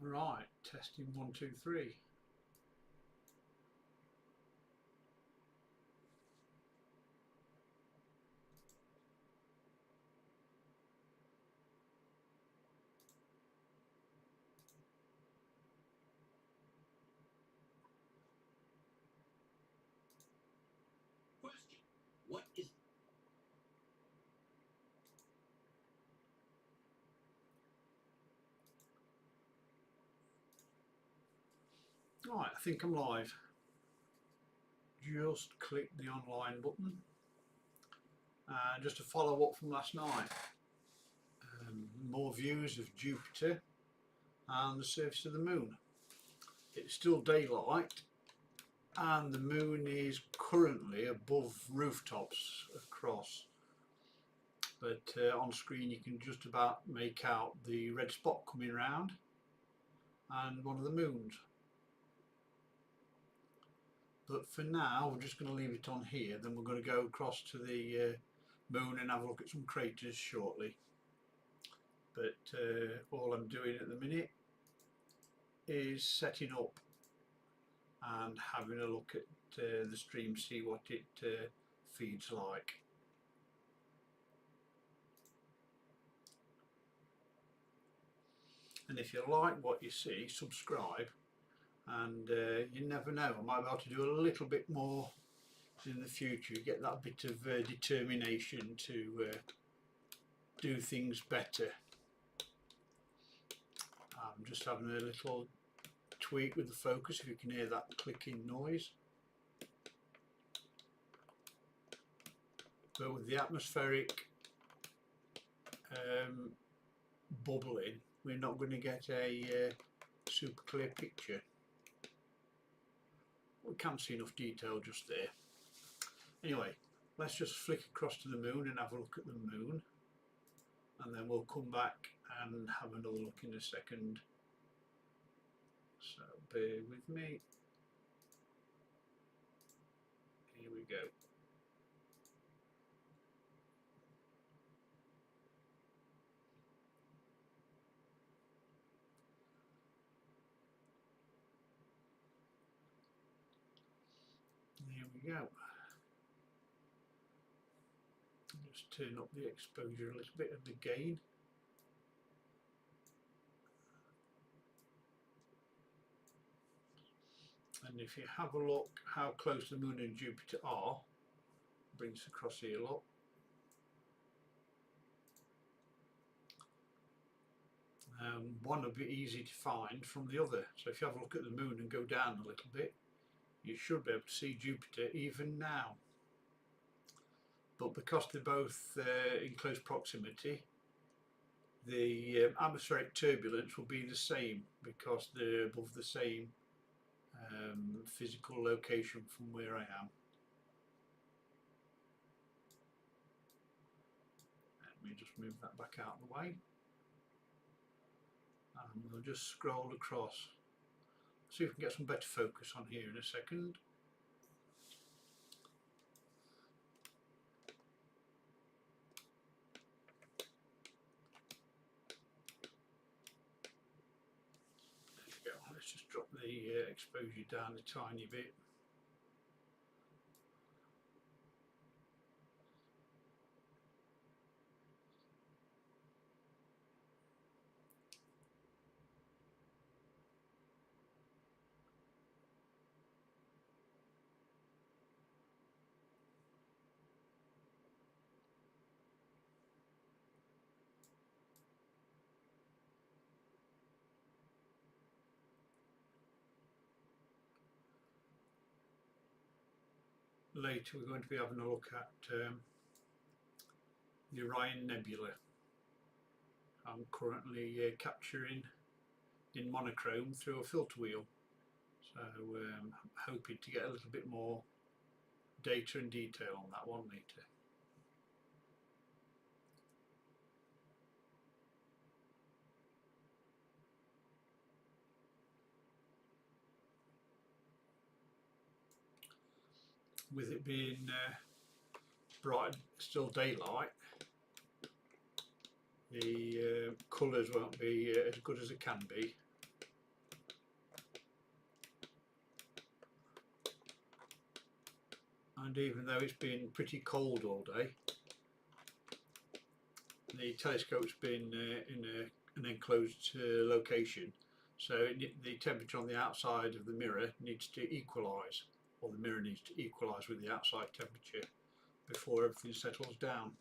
Right, testing 1, 2, 3. Question. What is Right, I think I'm live. Just click the online button. Just to follow up from last night. More views of Jupiter and the surface of the moon. It's still daylight and the moon is currently above rooftops across, but on screen you can just about make out the red spot coming around and one of the moons. But for now we're just going to leave it on here, then we're going to go across to the moon and have a look at some craters shortly. But all I'm doing at the minute is setting up and having a look at the stream, see what it feeds like. And if you like what you see, subscribe, and you never know, I might be able to do a little bit more in the future, get that bit of determination to do things better. I'm just having a little tweak with the focus, if you can hear that clicking noise. But with the atmospheric bubbling, we're not going to get a super clear picture. We can't see enough detail just there. Anyway, let's just flick across to the moon and have a look at the moon, and then we'll come back and have another look in a second. So bear with me. Here we go. There we go. Just turn up the exposure a little bit and the gain. And if you have a look how close the moon and Jupiter are, brings across here a lot. One will be easy to find from the other. So if you have a look at the moon and go down a little bit, you should be able to see Jupiter even now. But because they're both in close proximity, the atmospheric turbulence will be the same because they're above the same physical location from where I am. Let me just move that back out of the way. And we'll just scroll across. See if we can get some better focus on here in a second. There we go. Let's just drop the exposure down a tiny bit. Later we're going to be having a look at the Orion Nebula. I'm currently capturing in monochrome through a filter wheel, so I'm hoping to get a little bit more data and detail on that one later. With it being bright, still daylight, the colours won't be as good as it can be, and even though it's been pretty cold all day, the telescope's been in an enclosed location, so the temperature on the outside of the mirror needs to equalise, or the mirror needs to equalise with the outside temperature before everything settles down.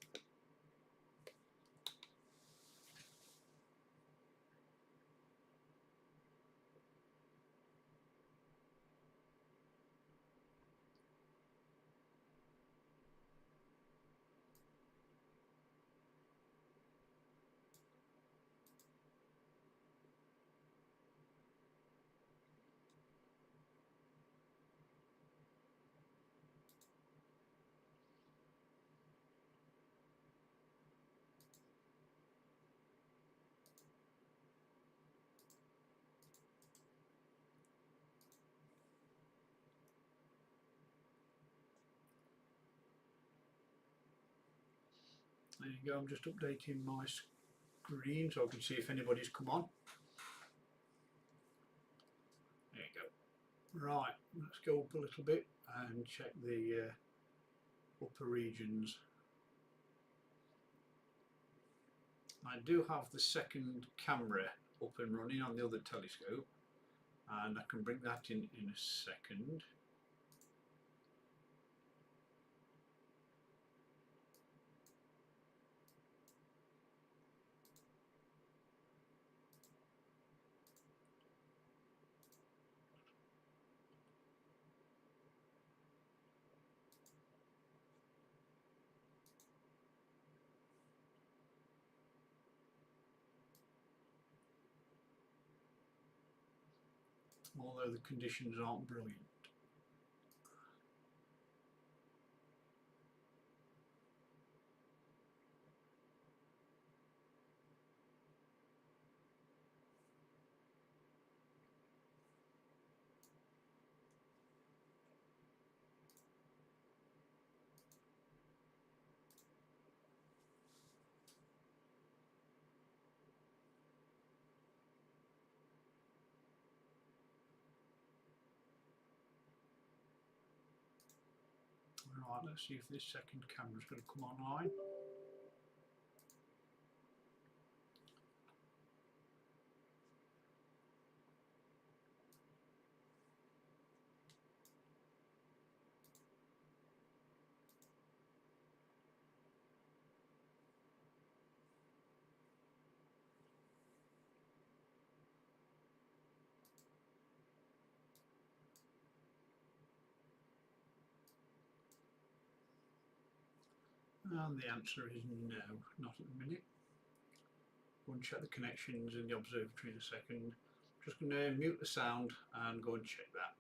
There you go, I'm just updating my screen so I can see if anybody's come on. There you go. Right, let's go up a little bit and check the upper regions. I do have the second camera up and running on the other telescope, and I can bring that in a second. Although the conditions aren't brilliant. Right, let's see if this second camera is going to come online. And the answer is no, not at the minute. Go and check the connections in the observatory in a second. Just going to mute the sound and go and check that.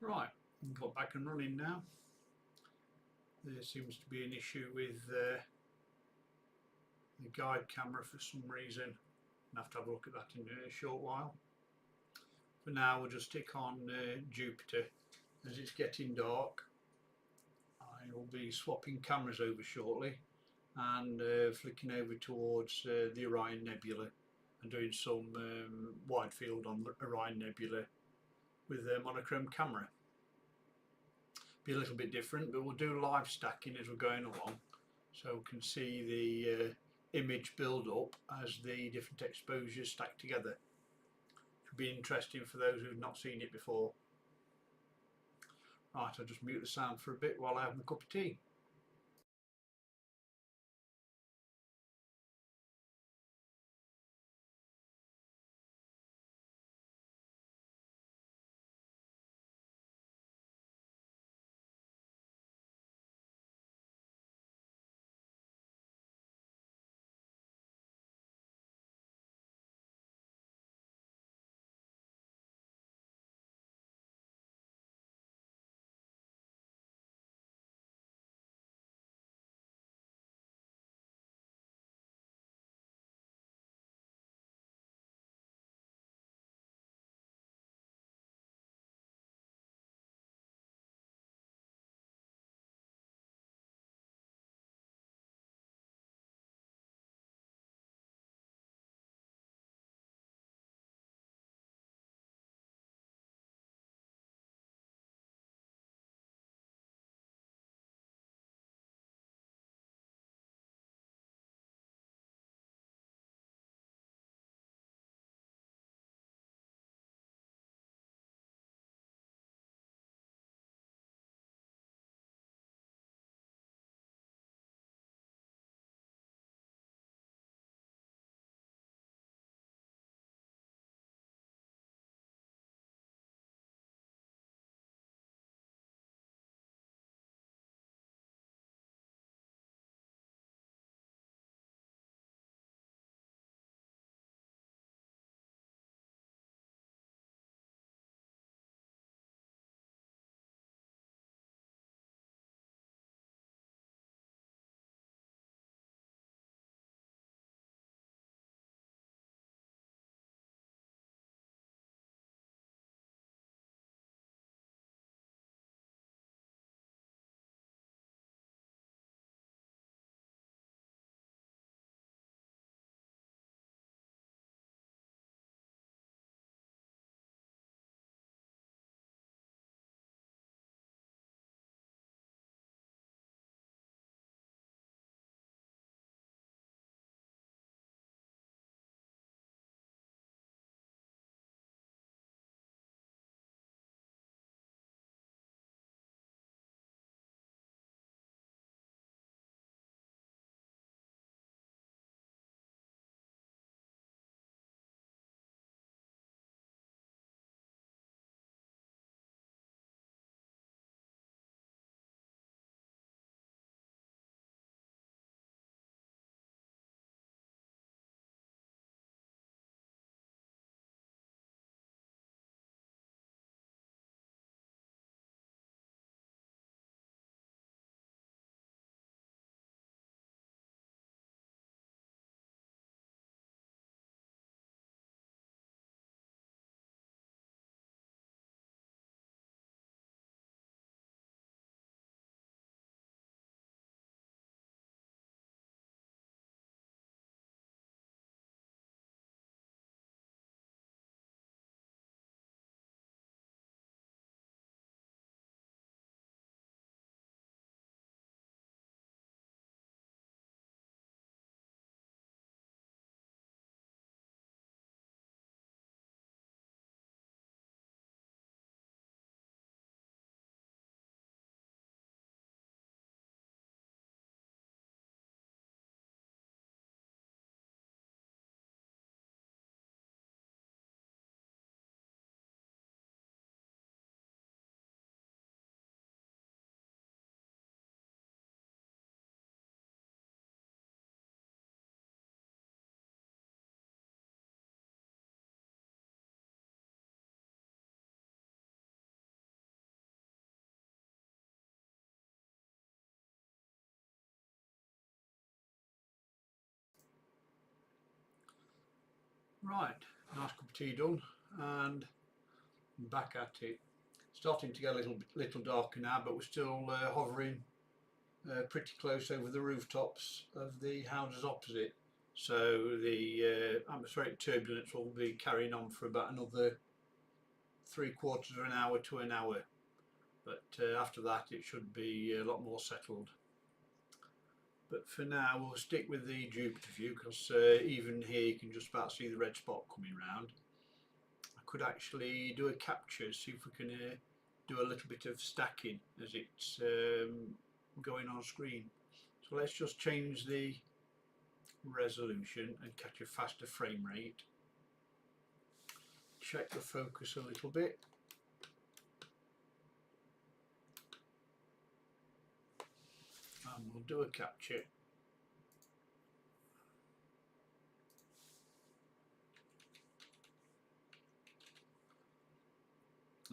Right, got back and running now. There seems to be an issue with the guide camera for some reason. I'll have to have a look at that in a short while. For now we'll just stick on Jupiter. As it's getting dark, I will be swapping cameras over shortly and flicking over towards the Orion Nebula and doing some wide field on Orion Nebula with a monochrome camera. Be a little bit different, but we'll do live stacking as we're going along, so we can see the image build up as the different exposures stack together. Should be interesting for those who've not seen it before. Right, I'll just mute the sound for a bit while I have my cup of tea. Right, nice cup of tea done, and back at it. Starting to get a little darker now, but we're still hovering pretty close over the rooftops of the houses opposite. So the atmospheric turbulence will be carrying on for about another 3/4 of an hour to an hour. But after that it should be a lot more settled. But for now we'll stick with the Jupiter view, because even here you can just about see the red spot coming round. I could actually do a capture, see if we can do a little bit of stacking as it's going on screen. So let's just change the resolution and catch a faster frame rate. Check the focus a little bit. And we'll do a capture.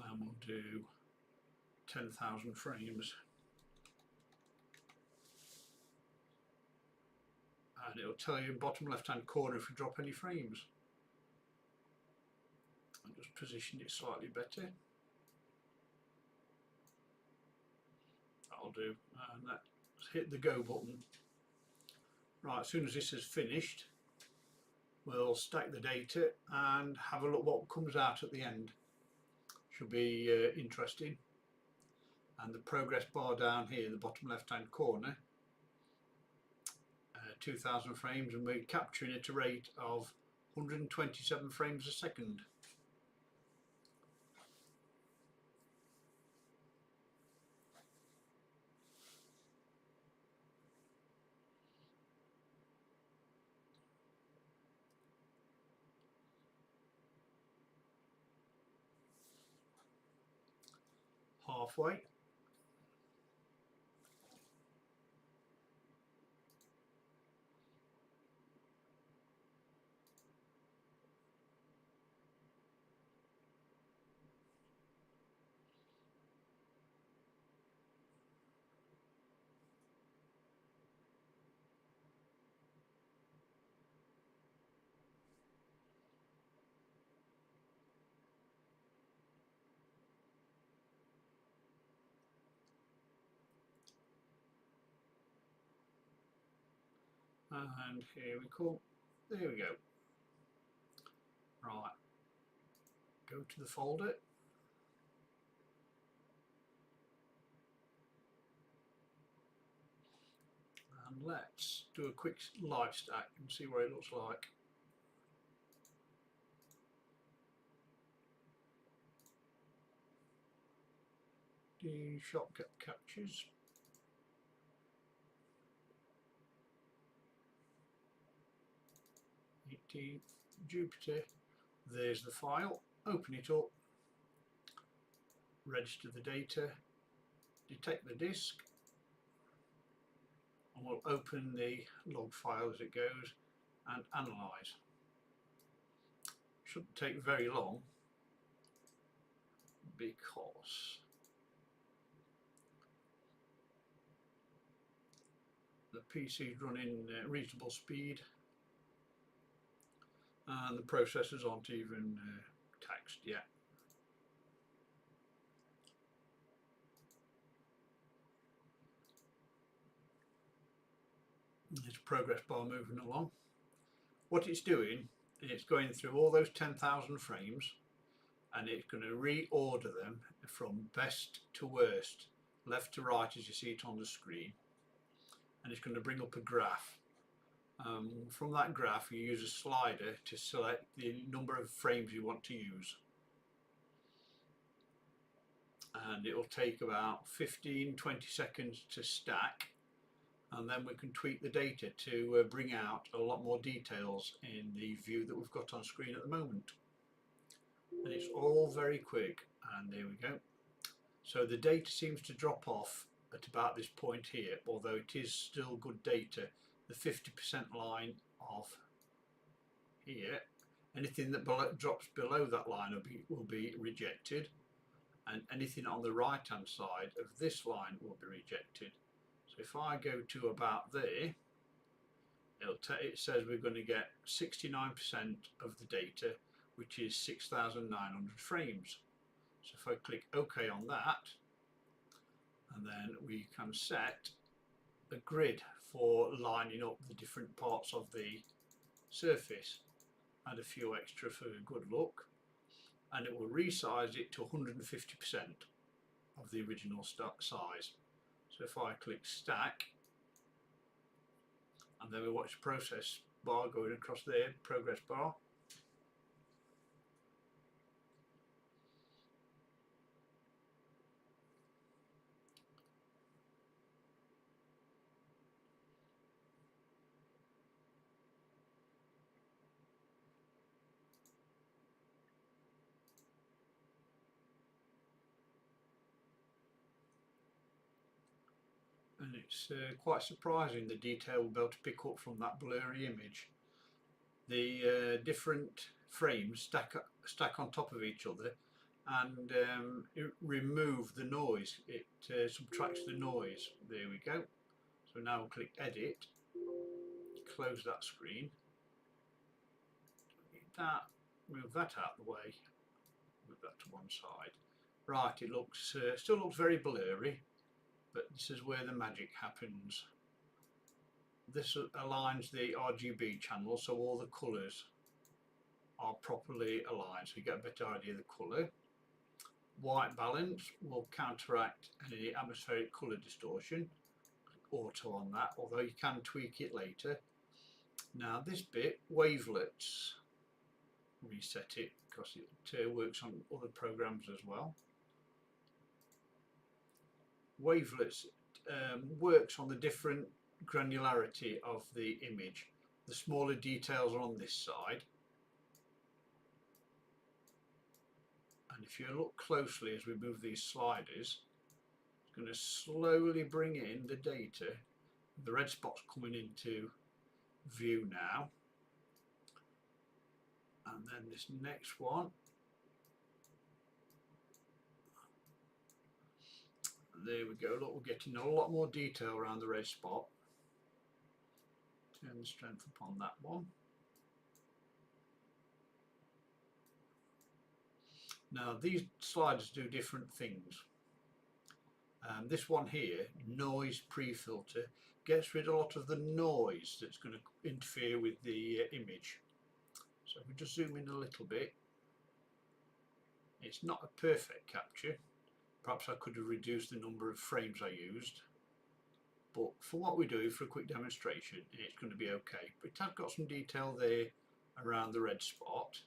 And we'll do 10,000 frames. And it'll tell you in bottom left hand corner if you drop any frames. I'll just position it slightly better. That'll do. And let's hit the go button. Right, as soon as this is finished, we'll stack the data and have a look what comes out at the end. Should be interesting. And the progress bar down here in the bottom left hand corner, 2,000 frames, and we're capturing at a rate of 127 frames a second. Halfway. And here we go. There we go. Right. Go to the folder. And let's do a quick live stack and see what it looks like. The shortcut captures. Jupiter. There's the file. Open it up. Register the data. Detect the disk. And we'll open the log file as it goes and analyze. Shouldn't take very long because the PC is running reasonable speed and the processors aren't even taxed yet. There's a progress bar moving along. What it's doing, it's going through all those 10,000 frames and it's going to reorder them from best to worst, left to right as you see it on the screen, and it's going to bring up a graph. From that graph you use a slider to select the number of frames you want to use, and it will take about 15-20 seconds to stack, and then we can tweak the data to bring out a lot more details in the view that we've got on screen at the moment. And it's all very quick, and there we go. So the data seems to drop off at about this point here, although it is still good data. The 50% line of here, anything that drops below that line will be rejected, and anything on the right hand side of this line will be rejected. So if I go to about there, it says we're going to get 69% of the data, which is 6,900 frames. So if I click OK on that, and then we can set a grid for lining up the different parts of the surface. Add a few extra for good look, and it will resize it to 150% of the original size. So if I click stack, and then we watch the process bar going across there, progress bar. And it's quite surprising the detail we'll be able to pick up from that blurry image. The different frames stack on top of each other, and remove the noise. It subtracts the noise. There we go. So now we'll click edit, close that screen, move that out of the way, move that to one side. Right, it looks still looks very blurry, but this is where the magic happens. This aligns the RGB channel so all the colours are properly aligned, so you get a better idea of the colour. White balance will counteract any atmospheric colour distortion. Auto on that, although you can tweak it later. Now this bit, wavelets, reset it because it works on other programs as well. Wavelets works on the different granularity of the image. The smaller details are on this side, and if you look closely as we move these sliders, it's going to slowly bring in the data. The red spot's coming into view now, and then this next one, there we go. Look, we're getting a lot more detail around the red spot. Turn the strength upon that one. Now these sliders do different things. This one here, noise pre-filter, gets rid of a lot of the noise that's going to interfere with the image. So if we just zoom in a little bit, it's not a perfect capture. Perhaps I could have reduced the number of frames I used, but for what we do, for a quick demonstration, it's going to be okay. But it has got some detail there around the red spot.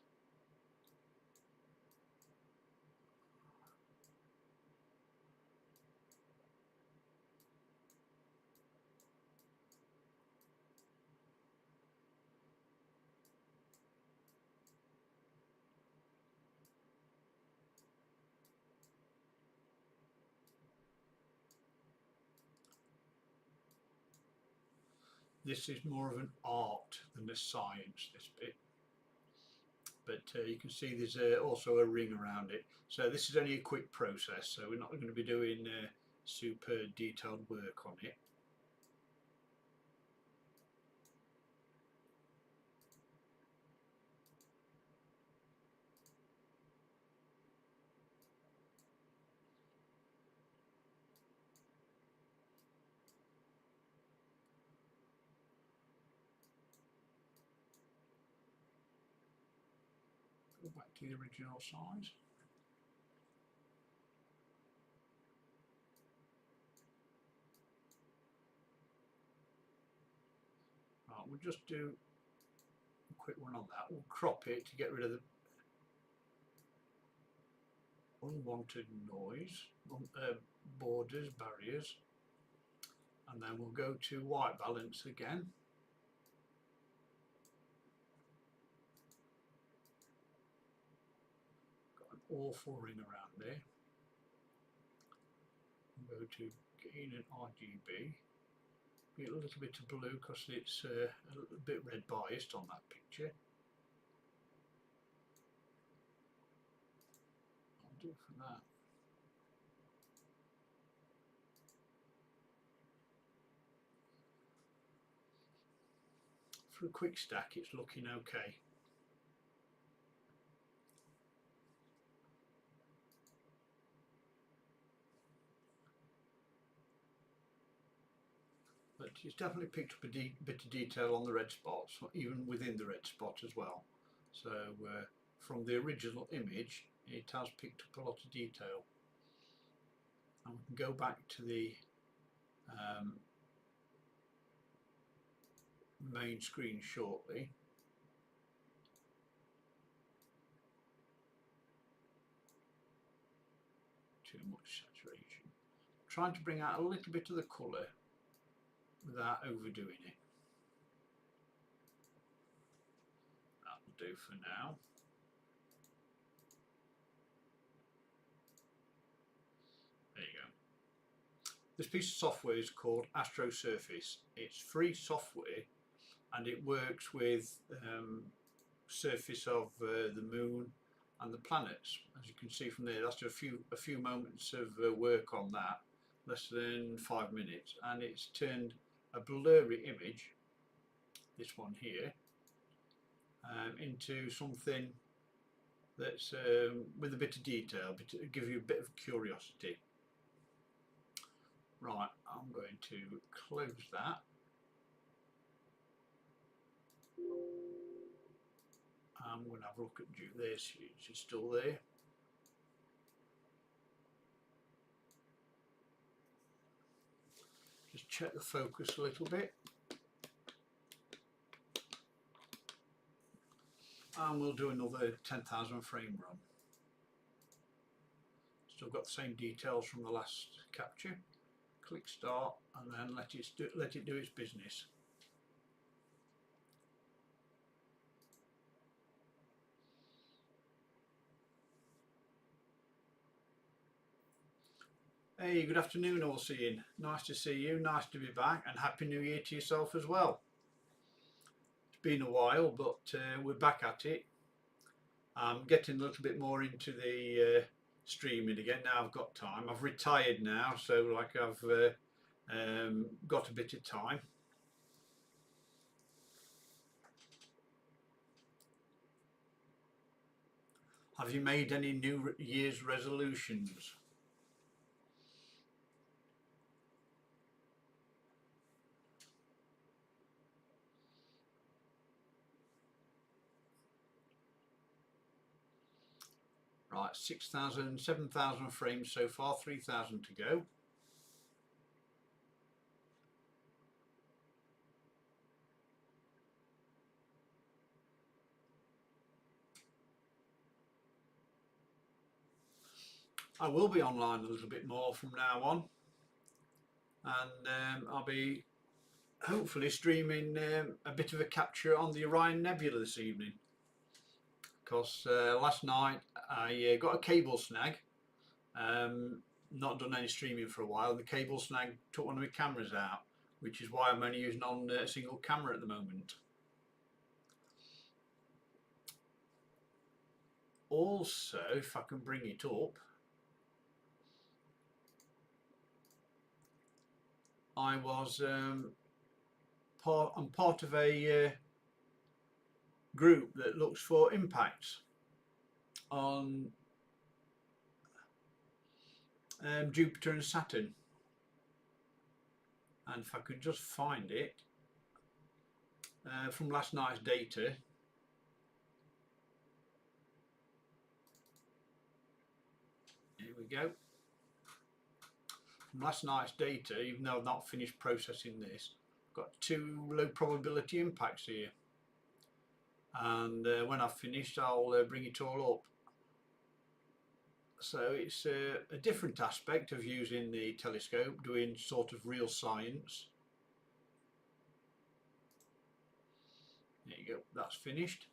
This is more of an art than a science, this bit. But you can see there's also a ring around it. So this is only a quick process, so we're not going to be doing super detailed work on it. Go back to the original size. Right, we'll just do a quick one on that. We'll crop it to get rid of the unwanted noise, borders, barriers, and then we'll go to white balance again. Got an awful ring around there. We'll go to gain and RGB. Get a little bit of blue because it's a little bit red biased on that picture. I'll do for that. for a quick stack it's looking okay. But it's definitely picked up a bit of detail on the red spots, even within the red spot as well. So from the original image it has picked up a lot of detail. And we can go back to the main screen shortly. Too much saturation. Trying to bring out a little bit of the colour without overdoing it. That'll do for now. There you go. This piece of software is called Astro Surface. It's free software and it works with surface of the moon and the planets. As you can see from there, that's just a few moments of work on that, less than 5 minutes, and it's turned a blurry image, this one here, into something that's with a bit of detail, to give you a bit of curiosity. Right, I'm going to close that. I'm going to have a look at there. She's still there. Just check the focus a little bit. And we'll do another 10,000 frame run. Still got the same details from the last capture. Click start and then let it do its business. Hey, good afternoon all seeing. Nice to see you, nice to be back, and Happy New Year to yourself as well. It's been a while, but we're back at it. I'm getting a little bit more into the streaming again now. I've got time. I've retired now, so like I've got a bit of time. Have you made any New Year's resolutions? Right, 6,000, 7,000 frames so far, 3,000 to go. I will be online a little bit more from now on, and I'll be hopefully streaming a bit of a capture on the Orion Nebula this evening, because last night I got a cable snag. Not done any streaming for a while, and the cable snag took one of my cameras out, which is why I'm only using on a single camera at the moment. Also, if I can bring it up, I was I'm part of a group that looks for impacts on Jupiter and Saturn, and if I could just find it from last night's data. Here we go. From last night's data, even though I've not finished processing this, I've got 2 low probability impacts here, and when I've finished I'll bring it all up. So it's a different aspect of using the telescope, doing sort of real science. There you go, that's finished.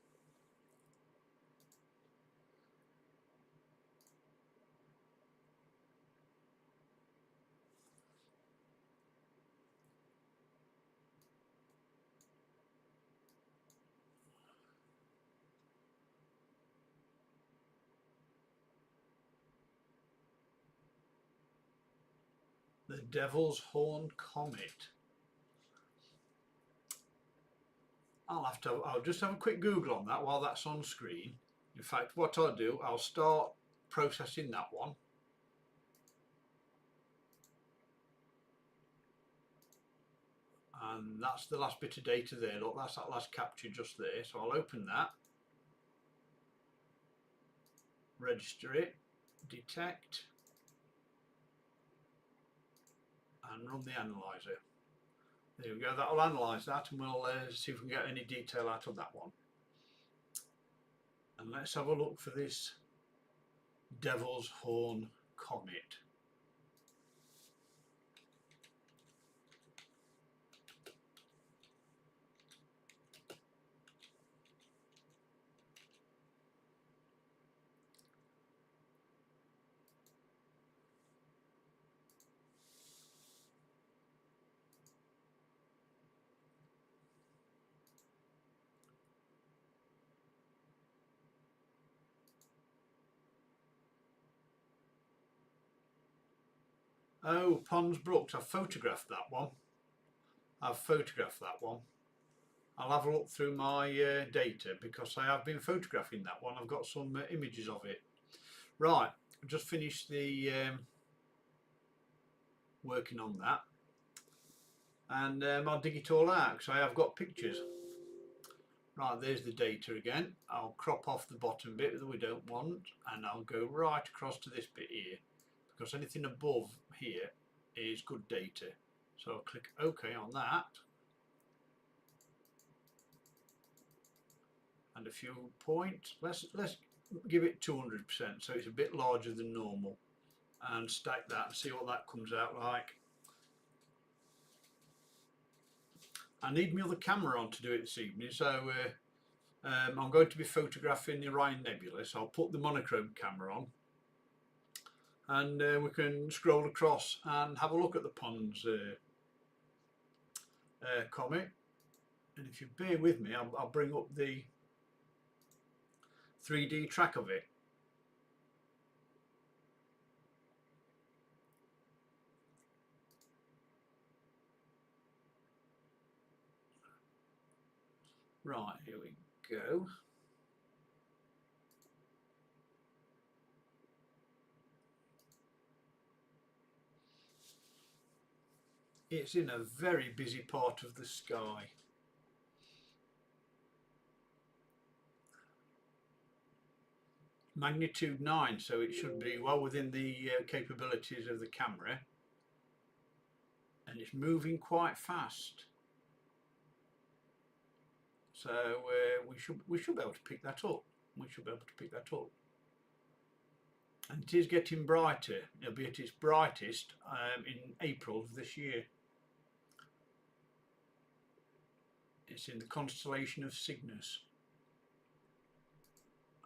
The Devil's Horn Comet. I'll just have a quick Google on that while that's on screen. In fact, what I'll do, I'll start processing that one. And that's the last bit of data there. Look, that's that last capture just there. So I'll open that, register it, detect, and run the analyzer. There we go, that'll analyse that, and we'll see if we can get any detail out of that one. And let's have a look for this Devil's Horn comet. Oh, Pons Brooks, I've photographed that one. I'll have a look through my data because I have been photographing that one. I've got some images of it. Right, I've just finished the working on that, and I'll dig it all out because I have got pictures. Right, there's the data again. I'll crop off the bottom bit that we don't want, and I'll go right across to this bit here because anything above here is good data. So I'll click OK on that, and a few points. Let's give it 200%, so it's a bit larger than normal, and stack that and see what that comes out like. I need my other camera on to do it this evening, so I'm going to be photographing the Orion Nebula, so I'll put the monochrome camera on, and we can scroll across and have a look at the Pons comet. And if you bear with me, I'll bring up the 3D track of it. Right, here we go. It's in a very busy part of the sky. Magnitude 9, so it should be well within the capabilities of the camera, and it's moving quite fast. So we should be able to pick that up. And it is getting brighter. It'll be at its brightest in April of this year. It's in the constellation of Cygnus.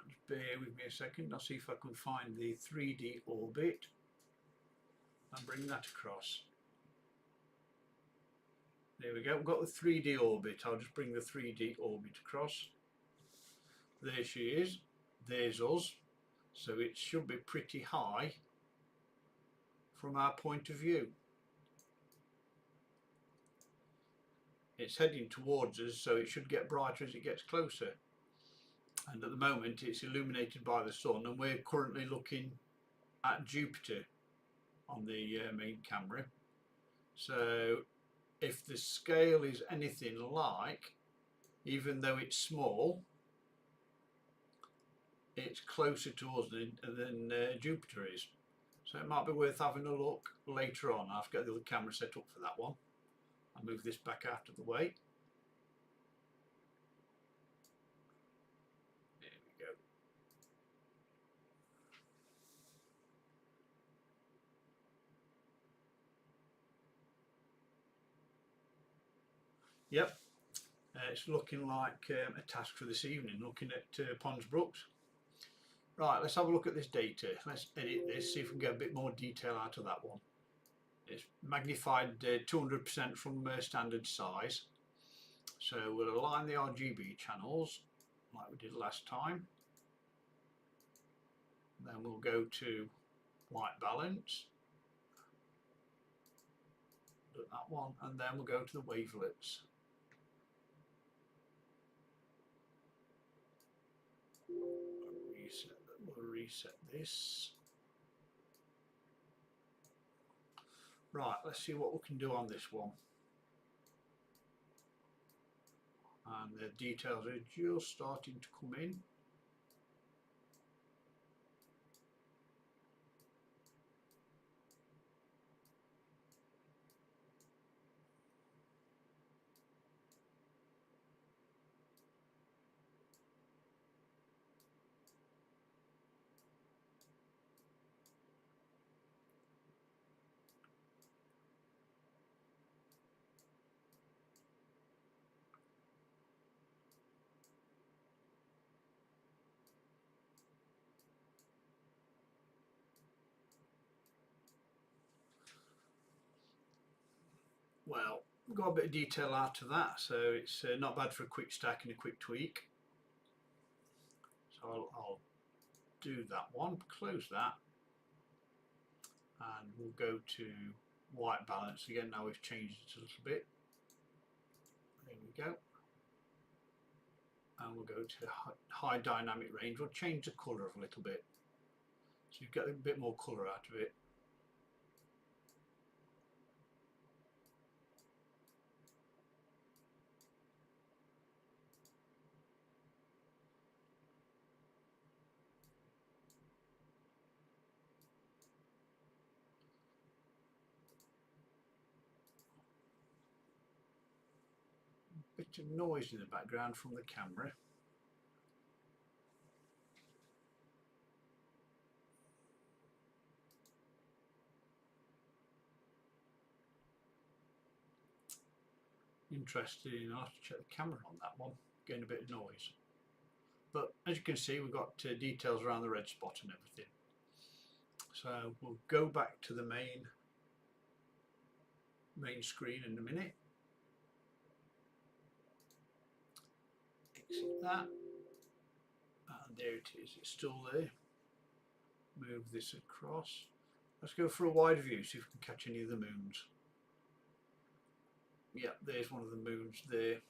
Just bear with me a second. I'll see if I can find the 3D orbit and bring that across. There we go, we've got the 3D orbit. I'll just bring the 3D orbit across. There she is, there's us. So it should be pretty high from our point of view. It's heading towards us, so it should get brighter as it gets closer. And at the moment it's illuminated by the sun, and we're currently looking at Jupiter on the main camera. So if the scale is anything like, even though it's small, it's closer to us than Jupiter is. So it might be worth having a look later on. I'll have to get the other camera set up for that one. I'll move this back out of the way. There we go. Yep, it's looking like a task for this evening, looking at Pons Brooks. Right, let's have a look at this data. Let's edit this, see if we can get a bit more detail out of that one. It's magnified 200% from standard size. So we'll align the RGB channels like we did last time. Then we'll go to white balance. Do that one, and then we'll go to the wavelets. reset this. Right, let's see what we can do on this one. And the details are just starting to come in. Well, we've got a bit of detail out of that, so it's not bad for a quick stack and a quick tweak. So I'll do that one, close that, and we'll go to white balance again. Now we've changed it a little bit. There we go. And we'll go to high dynamic range. We'll change the colour a little bit, so you get a bit more colour out of it. Bit of noise in the background from the camera. Interesting, I'll have to check the camera on that one, getting a bit of noise. But as you can see, we've got details around the red spot and everything. So we'll go back to the main screen in a minute. Exit that, and there it is, it's still there. Move this across. Let's go for a wide view, see if we can catch any of the moons. Yeah, there's one of the moons there.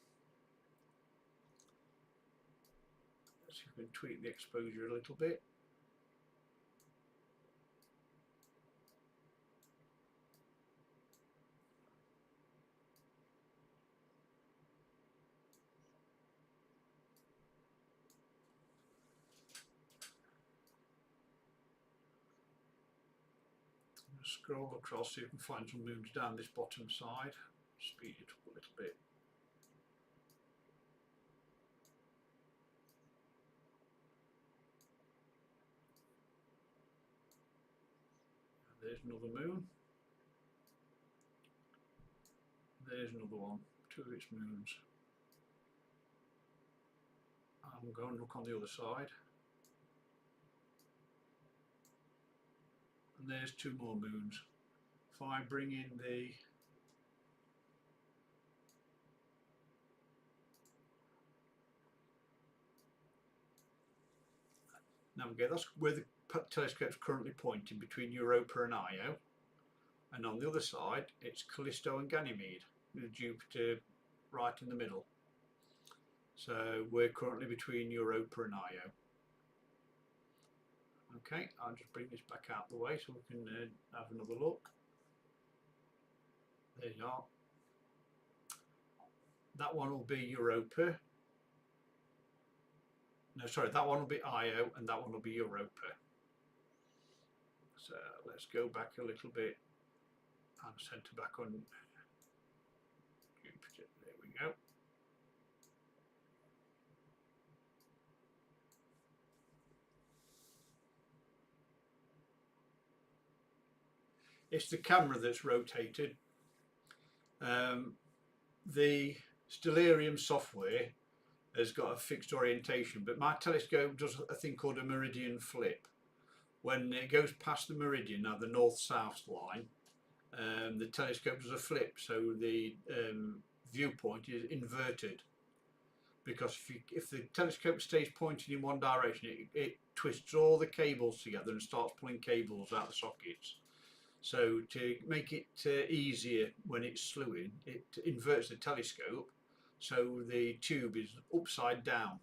Let's see if we can tweak the exposure a little bit. Scroll across so you can find some moons down this bottom side. Speed it up a little bit. And there's another moon. There's another one, two of its moons. And we'll go and look on the other side. And there's two more moons. If I bring in the navigate, that's where the telescope's currently pointing, between Europa and Io, and on the other side it's Callisto and Ganymede, with Jupiter right in the middle. So we're currently between Europa and Io. Okay, I'll just bring this back out the way so we can have another look. There you are. That one will be Europa. No, sorry, that one will be Io and that one will be Europa. So let's go back a little bit and centre back on Jupiter. There we go. It's the camera that's rotated. The Stellarium software has got a fixed orientation, but my telescope does a thing called a meridian flip. When it goes past the meridian, now the north-south line, the telescope does a flip, so the viewpoint is inverted. Because if the telescope stays pointing in one direction, it twists all the cables together and starts pulling cables out of the sockets. So to make it easier when it's slewing, it inverts the telescope so the tube is upside down.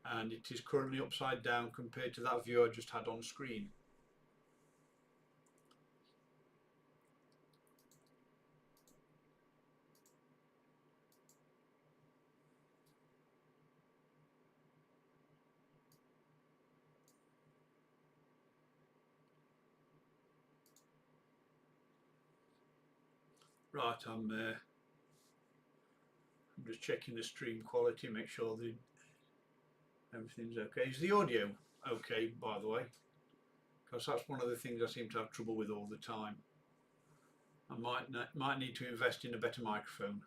and it is currently upside down compared to that view I just had on screen. Right, I'm just checking the stream quality, make sure that everything's okay. Is the audio okay, by the way? Because that's one of the things I seem to have trouble with all the time. I might need to invest in a better microphone.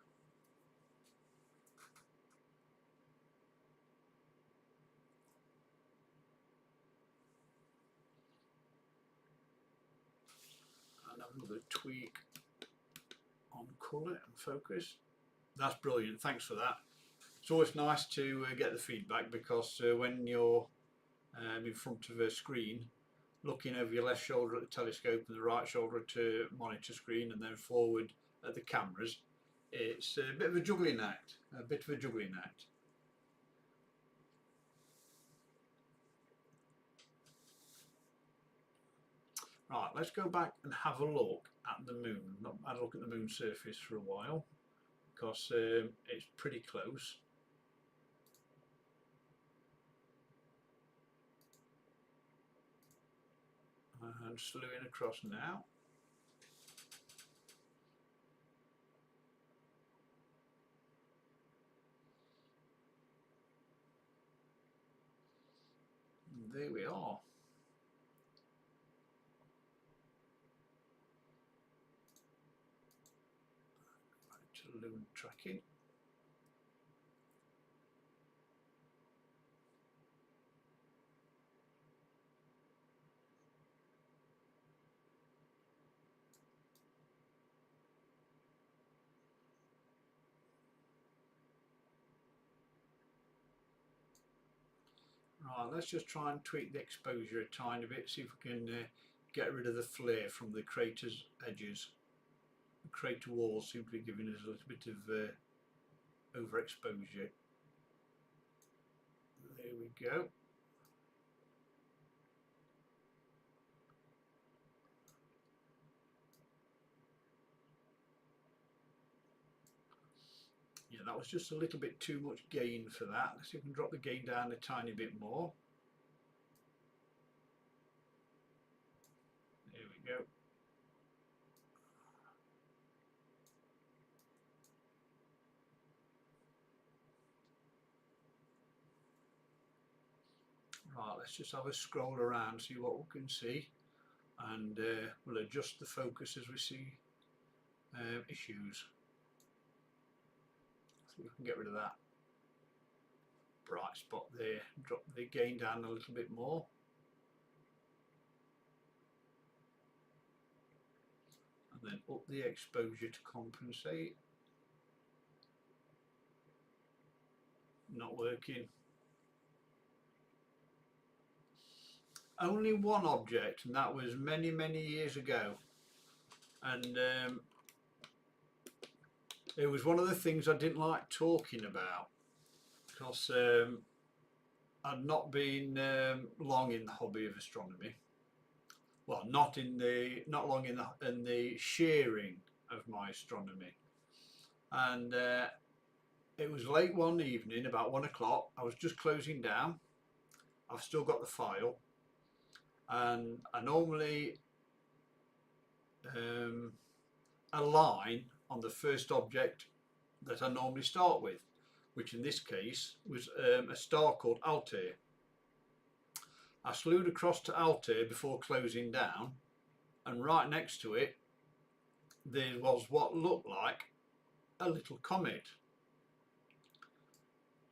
And have another tweak on colour and focus. That's brilliant, thanks for that. It's always nice to get the feedback, because when you're in front of a screen, looking over your left shoulder at the telescope and the right shoulder to monitor screen, and then forward at the cameras, it's a bit of a juggling act, Right, let's go back and have a look at the moon. Not had a look at the moon surface for a while, because it's pretty close. And slewing across now. And there we are. Back to lunar tracking. Right, let's just try and tweak the exposure a tiny bit, see if we can get rid of the flare from the crater's edges. The crater walls seem to be giving us a little bit of overexposure. There we go. Yeah, that was just a little bit too much gain for that. Let's see if we can drop the gain down a tiny bit more. There we go. Right, let's just have a scroll around, see what we can see, and we'll adjust the focus as we see issues. See if we can get rid of that bright spot there, drop the gain down a little bit more. And then up the exposure to compensate. Not working. Only one object, and that was many years ago, and it was one of the things I didn't like talking about, because I'd not been long in the hobby of astronomy. Well, not long in the sharing of my astronomy, and it was late one evening, about 1 o'clock. I was just closing down. I've still got the file, and I normally align on the first object that I normally start with, which in this case was a star called Altair. I slewed across to Altair before closing down, and right next to it there was what looked like a little comet.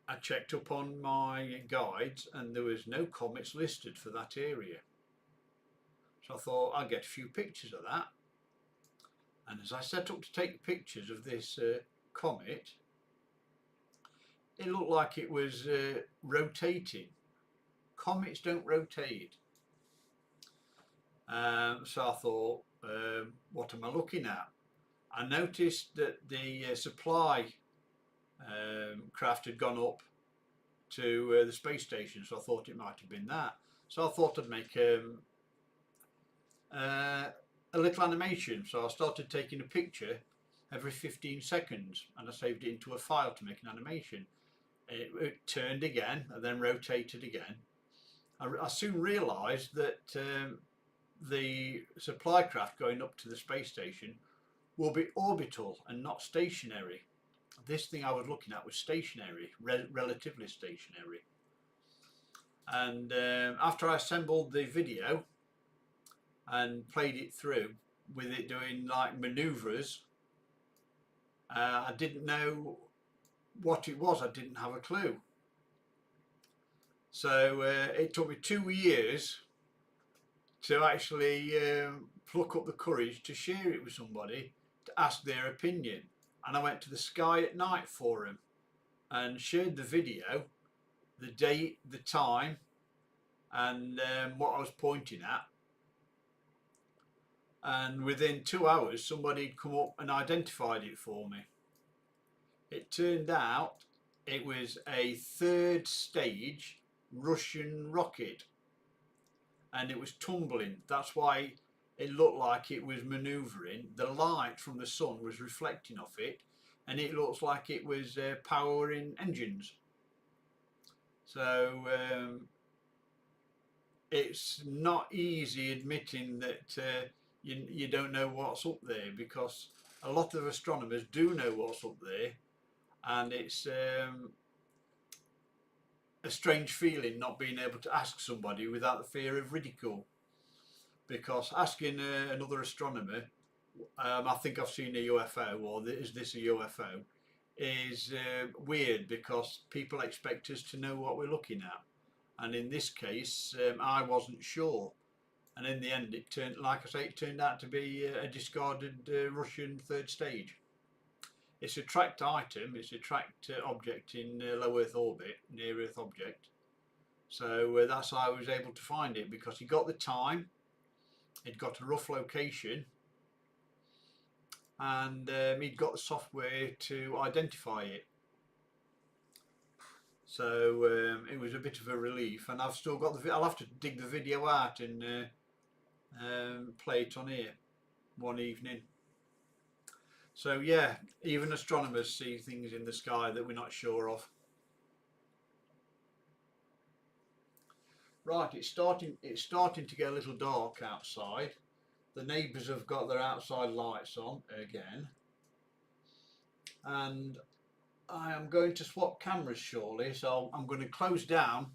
I checked up on my guides and there was no comets listed for that area. So I thought I'd get a few pictures of that. And as I set up to take pictures of this comet, it looked like it was rotating. Comets don't rotate. So I thought, what am I looking at? I noticed that the supply craft had gone up to the space station, so I thought it might have been that. So I thought I'd make a little animation. So I started taking a picture every 15 seconds and I saved it into a file to make an animation. It turned again and then rotated again. I soon realised that the supply craft going up to the space station will be orbital and not stationary. This thing I was looking at was stationary, relatively stationary. And after I assembled the video and played it through with it doing like manoeuvres, I didn't know what it was. I didn't have a clue. So it took me 2 years to actually pluck up the courage to share it with somebody, to ask their opinion. And I went to the Sky at Night forum and shared the video, the date, the time, and what I was pointing at. And within 2 hours somebody had come up and identified it for me. It turned out it was a third stage Russian rocket and it was tumbling. That's why it looked like it was manoeuvring. The light from the sun was reflecting off it and it looks like it was powering engines. So it's not easy admitting that you don't know what's up there, because a lot of astronomers do know what's up there, and it's a strange feeling not being able to ask somebody without the fear of ridicule. Because asking another astronomer, I think I've seen a UFO, or is this a UFO, is weird, because people expect us to know what we're looking at. And in this case, I wasn't sure. And in the end, it turned, like I say, it turned out to be a discarded Russian third stage. It's a tracked item, it's a tracked object in low Earth orbit, near Earth object. So that's how I was able to find it, because he got the time, he'd got a rough location, and he'd got the software to identify it. So it was a bit of a relief, and I've still got I'll have to dig the video out and play it on here one evening. So yeah, even astronomers see things in the sky that we're not sure of. Right, it's starting to get a little dark outside. The neighbours have got their outside lights on again, and I am going to swap cameras shortly, so I'm going to close down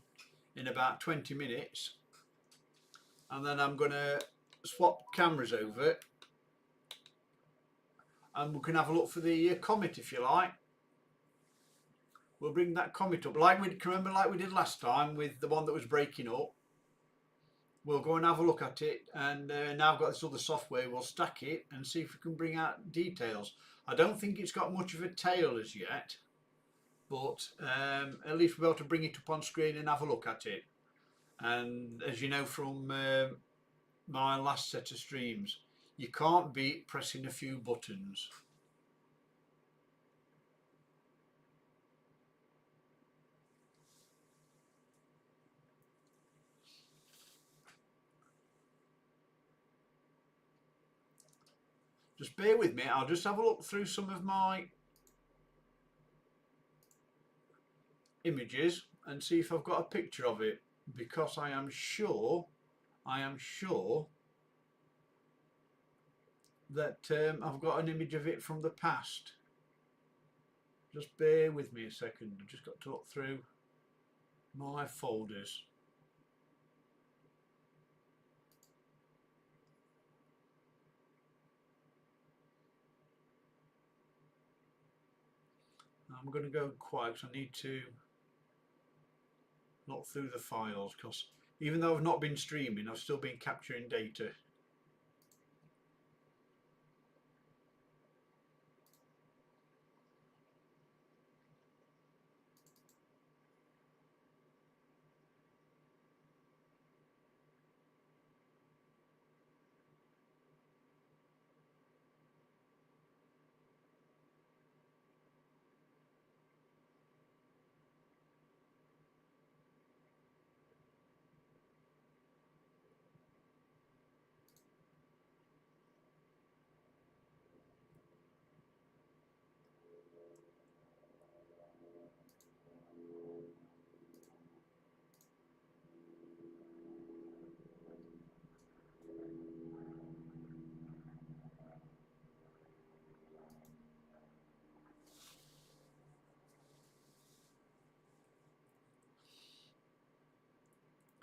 in about 20 minutes and then I'm going to swap cameras over and we can have a look for the comet if you like. We'll bring that comet up like we did last time with the one that was breaking up. We'll go and have a look at it, and now I've got this other software, we'll stack it and see if we can bring out details. I don't think it's got much of a tail as yet, but at least we'll be able to bring it up on screen and have a look at it. And as you know from my last set of streams, you can't beat pressing a few buttons. Just bear with me, I'll just have a look through some of my images and see if I've got a picture of it, because I am sure that I've got an image of it from the past. Just bear with me a second, I've just got to look through my folders. I'm going to go quiet because I need to look through the files, because even though I've not been streaming, I've still been capturing data.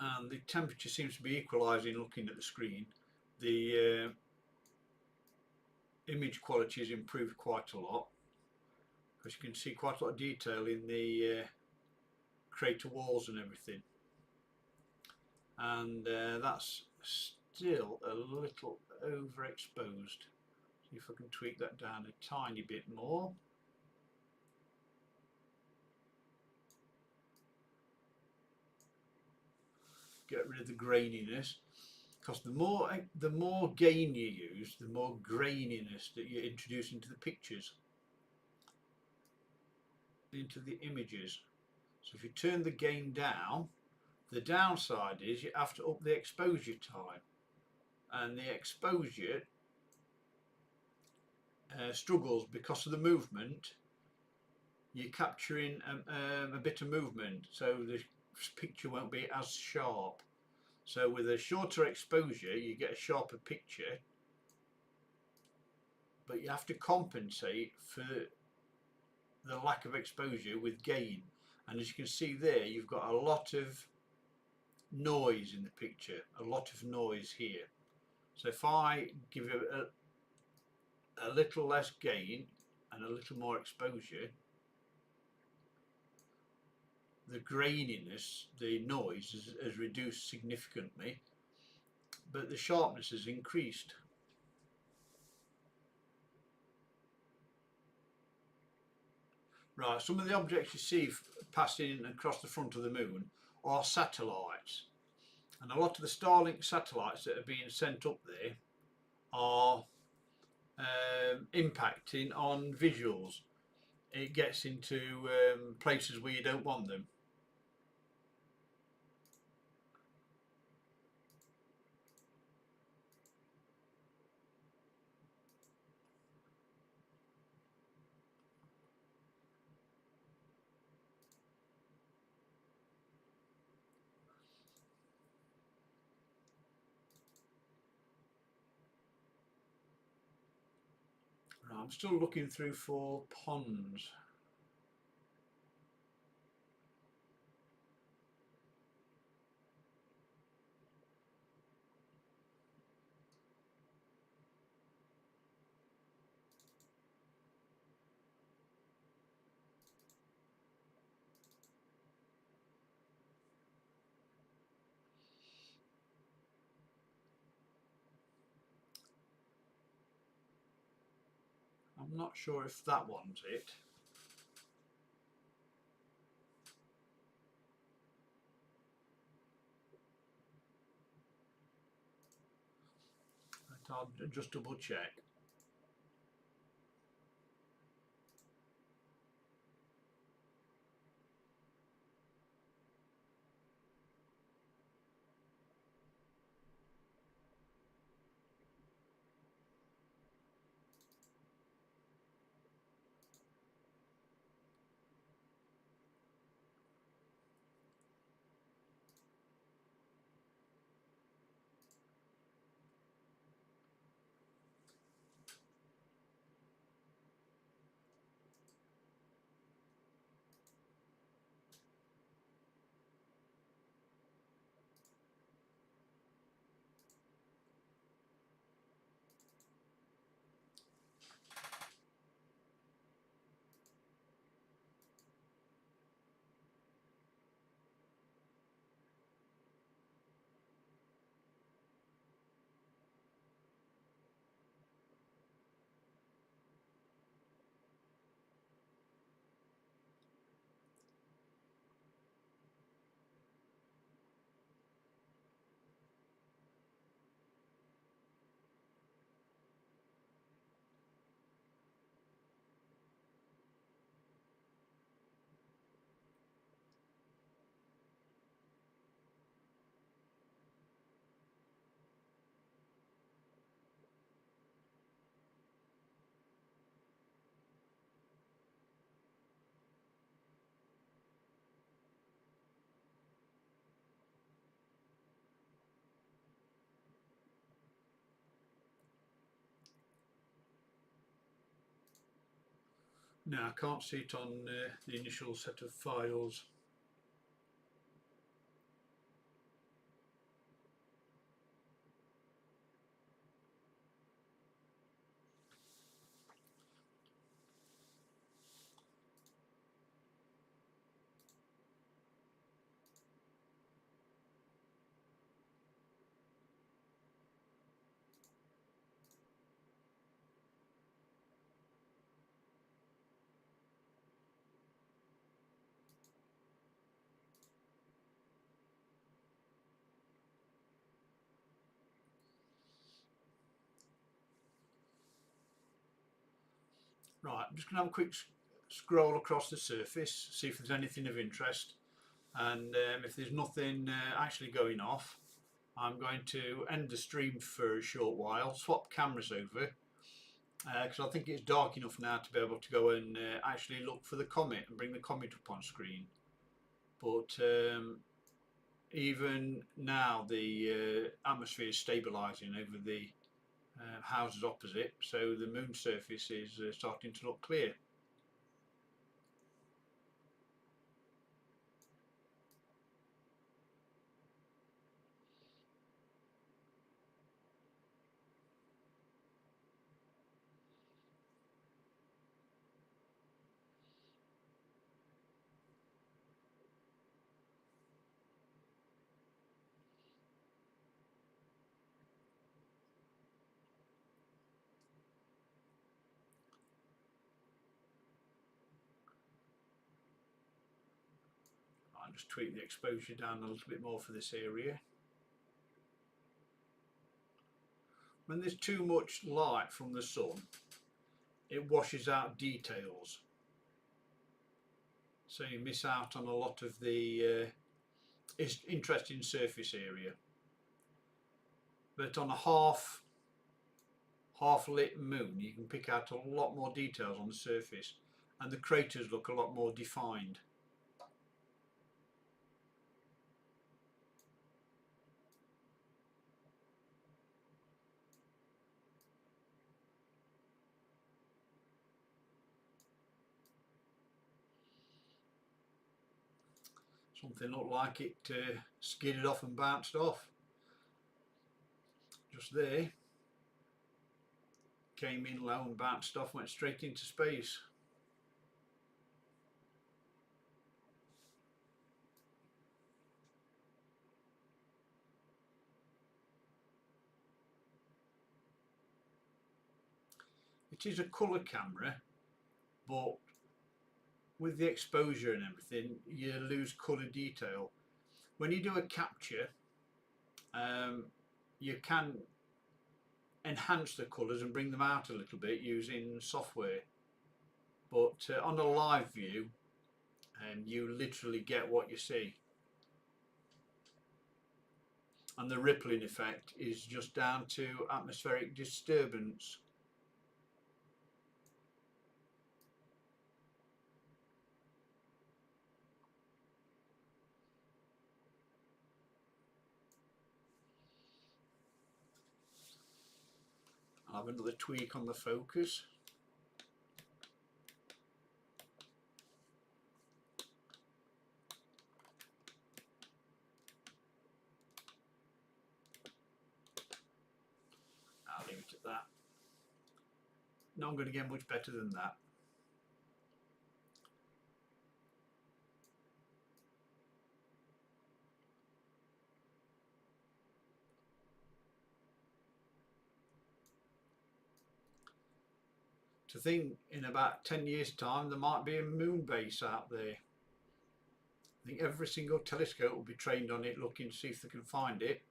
and the temperature seems to be equalising looking at the screen. The image quality has improved quite a lot, because you can see quite a lot of detail in the crater walls and everything, and that's still a little overexposed. See if I can tweak that down a tiny bit more. Get rid of the graininess, because the more gain you use, the more graininess that you introduce into the pictures, into the images. So if you turn the gain down, the downside is you have to up the exposure time, and the exposure struggles because of the movement. You're capturing a bit of movement, so the picture won't be as sharp. So with a shorter exposure you get a sharper picture, but you have to compensate for the lack of exposure with gain. And as you can see there, you've got a lot of noise in the picture, a lot of noise here. So if I give it a little less gain and a little more exposure, the graininess, the noise has reduced significantly, but the sharpness has increased. Right, some of the objects you see passing across the front of the moon are satellites, and a lot of the Starlink satellites that are being sent up there are impacting on visuals. It gets into places where you don't want them. Right, I'm still looking through for ponds. I'm not sure if that one's it. But I'll just double check. No, I can't see it on the initial set of files. Right, I'm just going to have a quick scroll across the surface, see if there's anything of interest, and if there's nothing actually going off, I'm going to end the stream for a short while, swap cameras over, because I think it's dark enough now to be able to go and actually look for the comet and bring the comet up on screen. But even now the atmosphere is stabilising over the houses opposite, so the moon surface is starting to look clear. I'll just tweak the exposure down a little bit more for this area. When there's too much light from the sun, it washes out details, so you miss out on a lot of the interesting surface area. But on a half lit moon, you can pick out a lot more details on the surface, and the craters look a lot more defined. Something looked like it skidded off and bounced off. Just there. Came in low and bounced off, went straight into space. It is a colour camera, but with the exposure and everything, you lose colour detail. When you do a capture, you can enhance the colours and bring them out a little bit using software, but on a live view, you literally get what you see, and the rippling effect is just down to atmospheric disturbance. I'll have another tweak on the focus. I'll leave it at that. Not going to get much better than that. To think in about 10 years time there might be a moon base out there. I think every single telescope will be trained on it, looking to see if they can find it.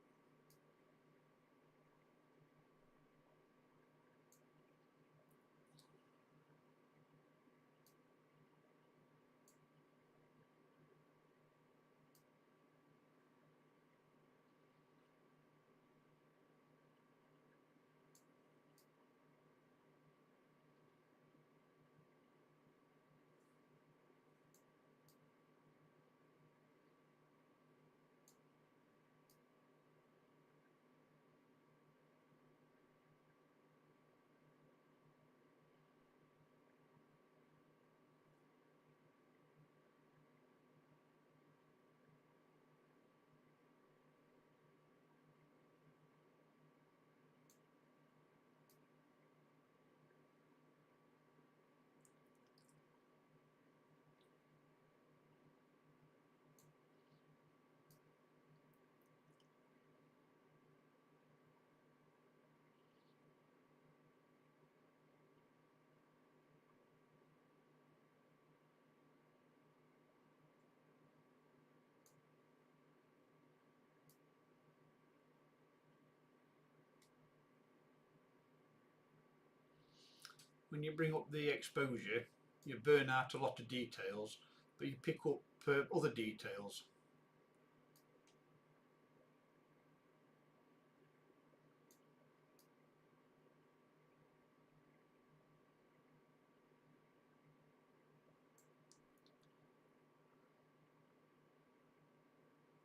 when you bring up the exposure, you burn out a lot of details, but you pick up other details.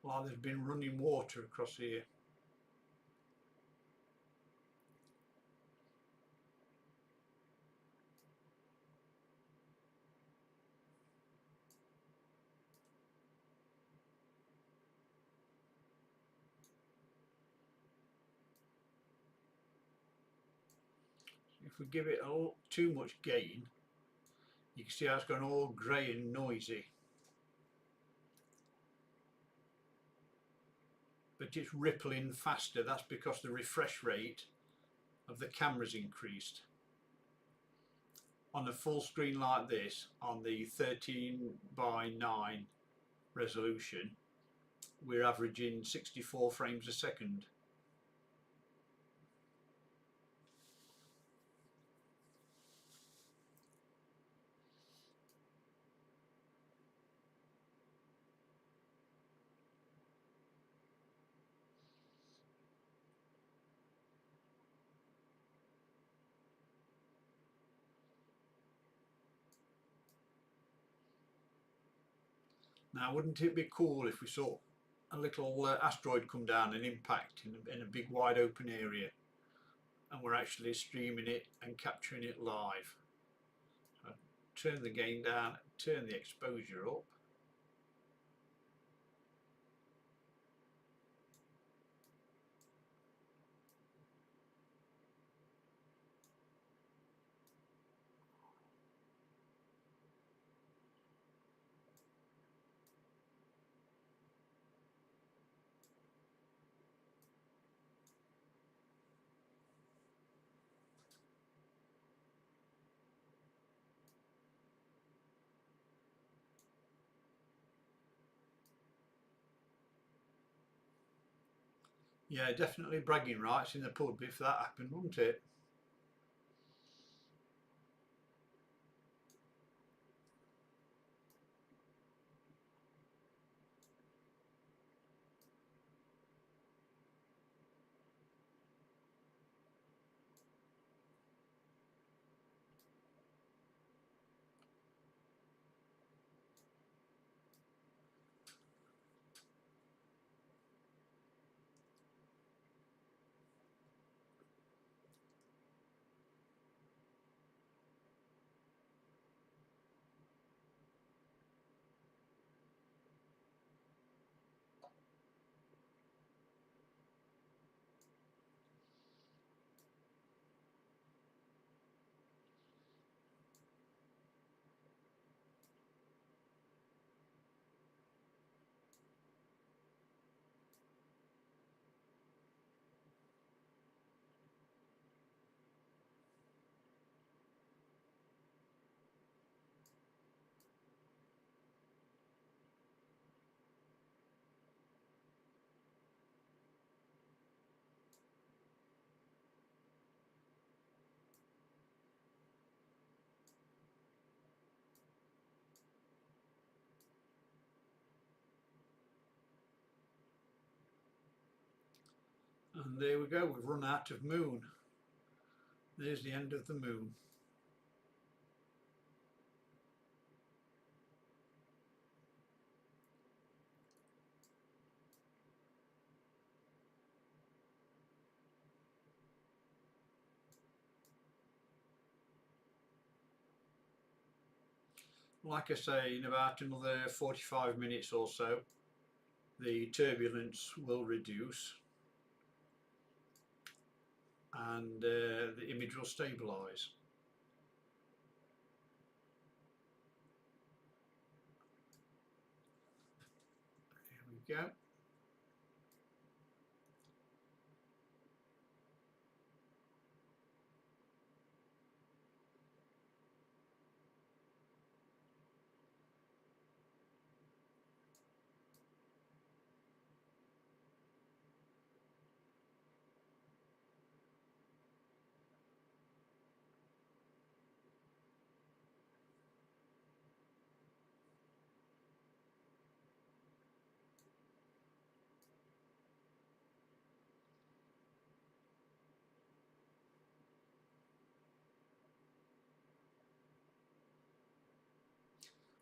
Like there's been running water across here. If we give it too much gain, you can see how it's gone all grey and noisy. But it's rippling faster. That's because the refresh rate of the camera's increased. On a full screen like this, on the 13:9 resolution, we're averaging 64 frames a second. Now, wouldn't it be cool if we saw a little asteroid come down and impact in a big wide open area, and we're actually streaming it and capturing it live? So turn the gain down, turn the exposure up. Yeah, definitely bragging rights in the pub if that happened, wouldn't it? And there we go, we've run out of moon. There's the end of the moon. Like I say, in about another 45 minutes or so, the turbulence will reduce and the image will stabilise. Here we go.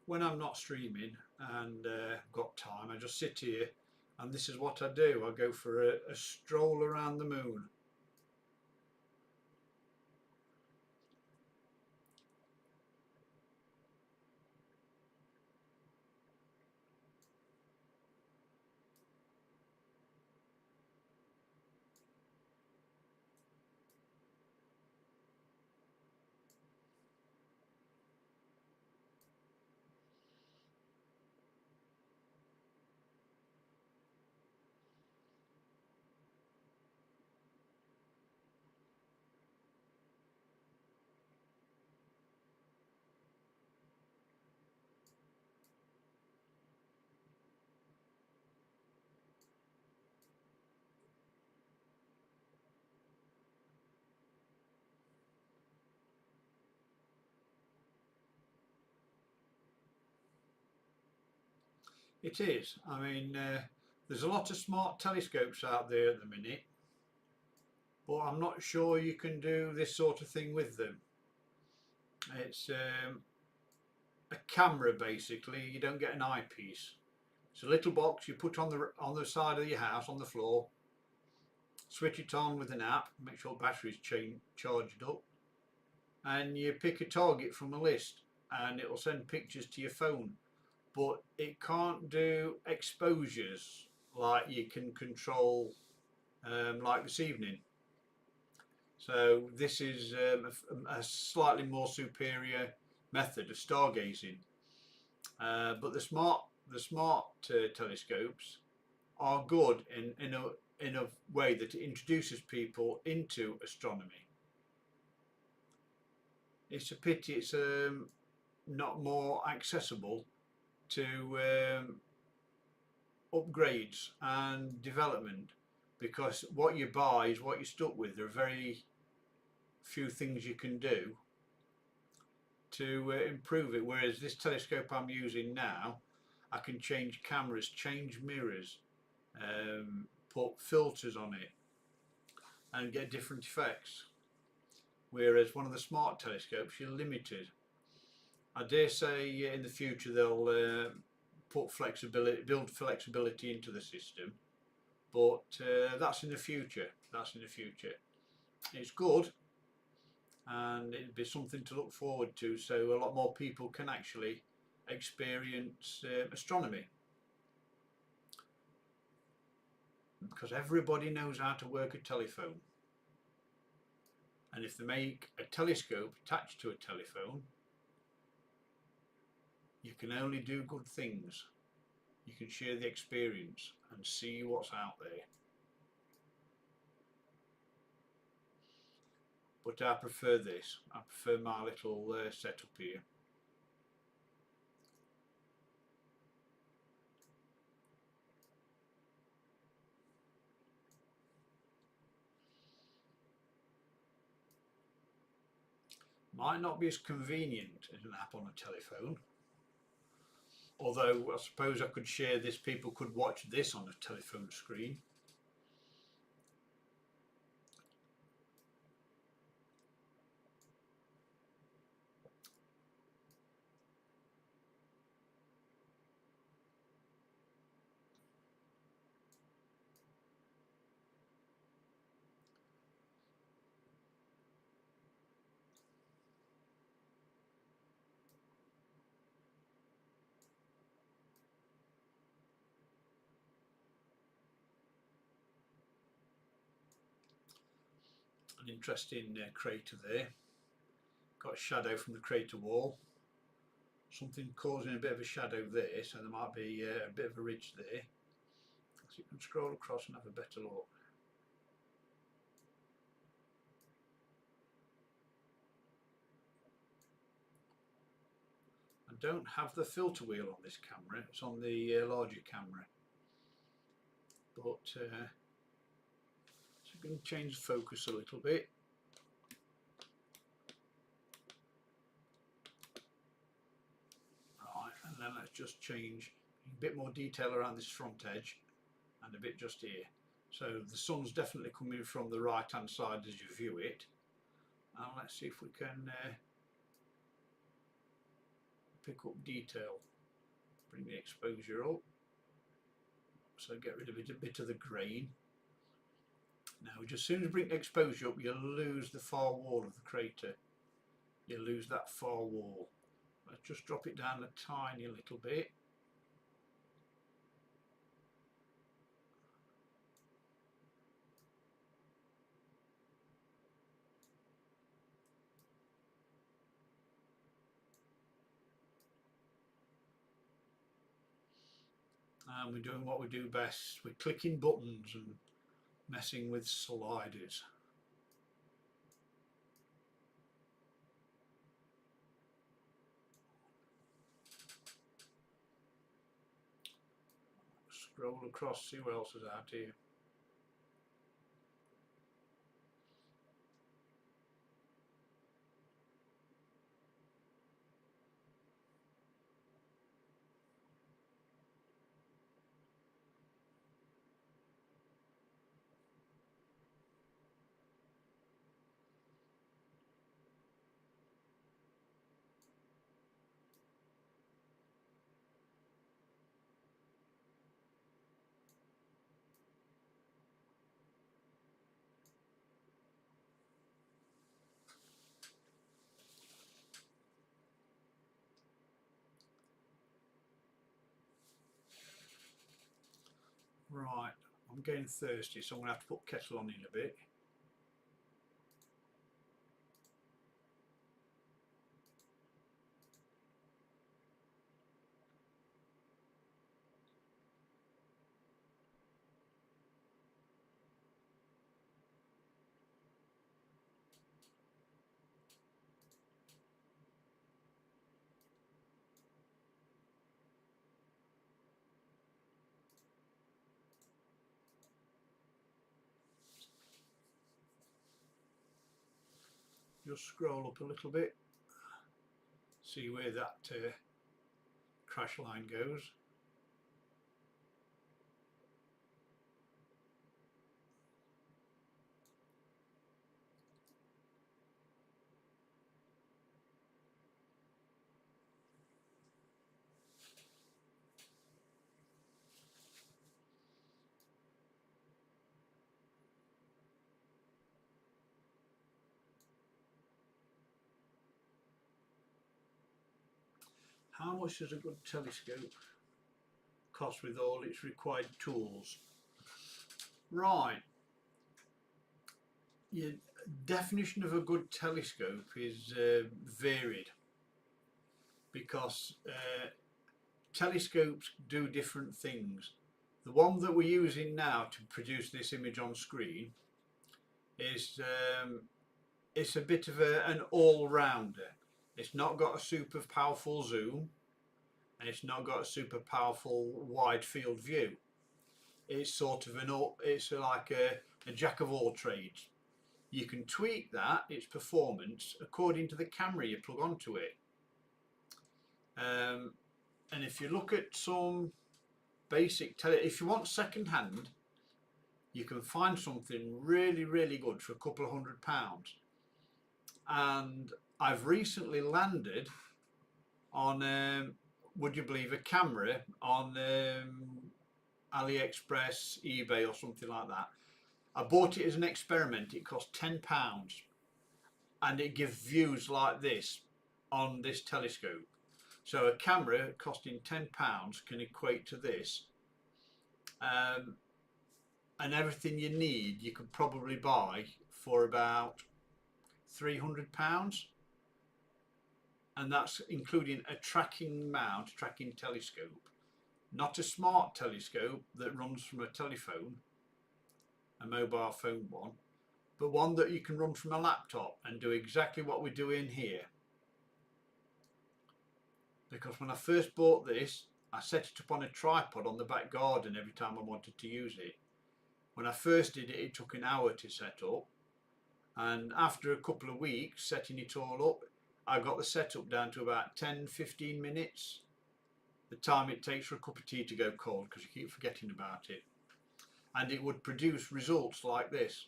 when I'm not streaming and got time, I just sit here and this is what I do. I go for a stroll around the moon. It is. I mean, there's a lot of smart telescopes out there at the minute, but I'm not sure you can do this sort of thing with them. It's a camera basically. You don't get an eyepiece. It's a little box you put on the side of your house on the floor. Switch it on with an app. Make sure battery's charged up, and you pick a target from a list, and it will send pictures to your phone. But it can't do exposures like you can control like this evening. So this is a slightly more superior method of stargazing. But the smart telescopes are good in a way that it introduces people into astronomy. It's a pity it's not more accessible to upgrades and development, because what you buy is what you're stuck with. There are very few things you can do to improve it, whereas this telescope I'm using now, I can change cameras, change mirrors, put filters on it and get different effects, whereas one of the smart telescopes you're limited. I dare say in the future they'll build flexibility into the system, but that's in the future. It's good, and it'd be something to look forward to, so a lot more people can actually experience astronomy, because everybody knows how to work a telephone, and if they make a telescope attached to a telephone, you can only do good things. You can share the experience and see what's out there. But I prefer this. I prefer my little setup here. Might not be as convenient as an app on a telephone. Although I suppose I could share this, people could watch this on a telephone screen. An interesting crater there. Got a shadow from the crater wall. Something causing a bit of a shadow there, so there might be a bit of a ridge there. So you can scroll across and have a better look. I don't have the filter wheel on this camera, it's on the larger camera. But so I'm going to change the focus a little bit. Right, and then let's just change a bit more detail around this front edge and a bit just here. So the sun's definitely coming from the right hand side as you view it. And let's see if we can pick up detail. Bring the exposure up, so get rid of a bit of the grain. Now just as soon as you bring the exposure up, you'll lose the far wall of the crater. You'll lose that far wall. Let's just drop it down a tiny little bit. And we're doing what we do best. We're clicking buttons and messing with sliders. Scroll across, see what else is out here. Right, I'm getting thirsty, so I'm going to have to put kettle on in a bit. Just scroll up a little bit, see where that crash line goes. How much does a good telescope cost with all its required tools? Right, your definition of a good telescope is varied, because telescopes do different things. The one that we're using now to produce this image on screen is it's a bit of an all-rounder. It's not got a super powerful zoom, and it's not got a super powerful wide field view. It's sort of it's like a jack of all trades. You can tweak that, its performance, according to the camera you plug onto it. And if you look at some basic if you want second hand, you can find something really, really good for a couple of £100. And I've recently landed on, would you believe, a camera on AliExpress, eBay or something like that. I bought it as an experiment. It cost £10 and it gives views like this on this telescope. So a camera costing £10 can equate to this. And everything you need you could probably buy for about £300, and that's including a tracking mount, tracking telescope, not a smart telescope that runs from a telephone, a mobile phone one, but one that you can run from a laptop and do exactly what we're doing here. Because when I first bought this, I set it up on a tripod on the back garden every time I wanted to use it. When I first did it, it took an hour to set up, and after a couple of weeks setting it all up, I got the setup down to about 10-15 minutes, the time it takes for a cup of tea to go cold, because you keep forgetting about it. And it would produce results like this.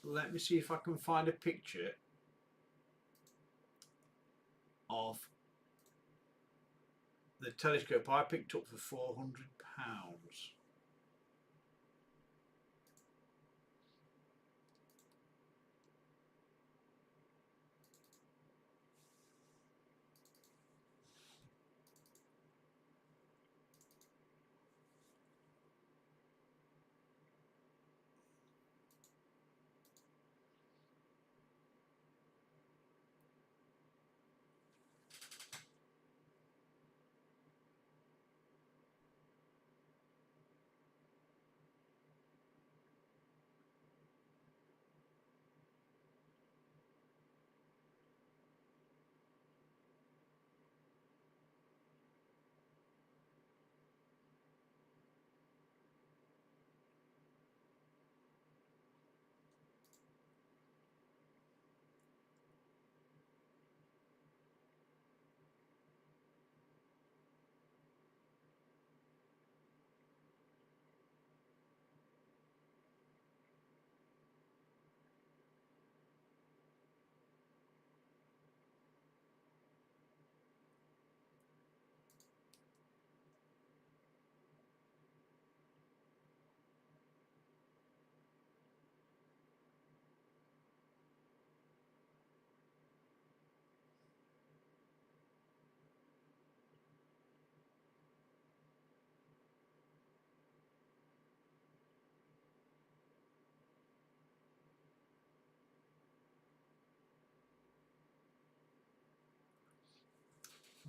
Let me see if I can find a picture of the telescope I picked up for £400.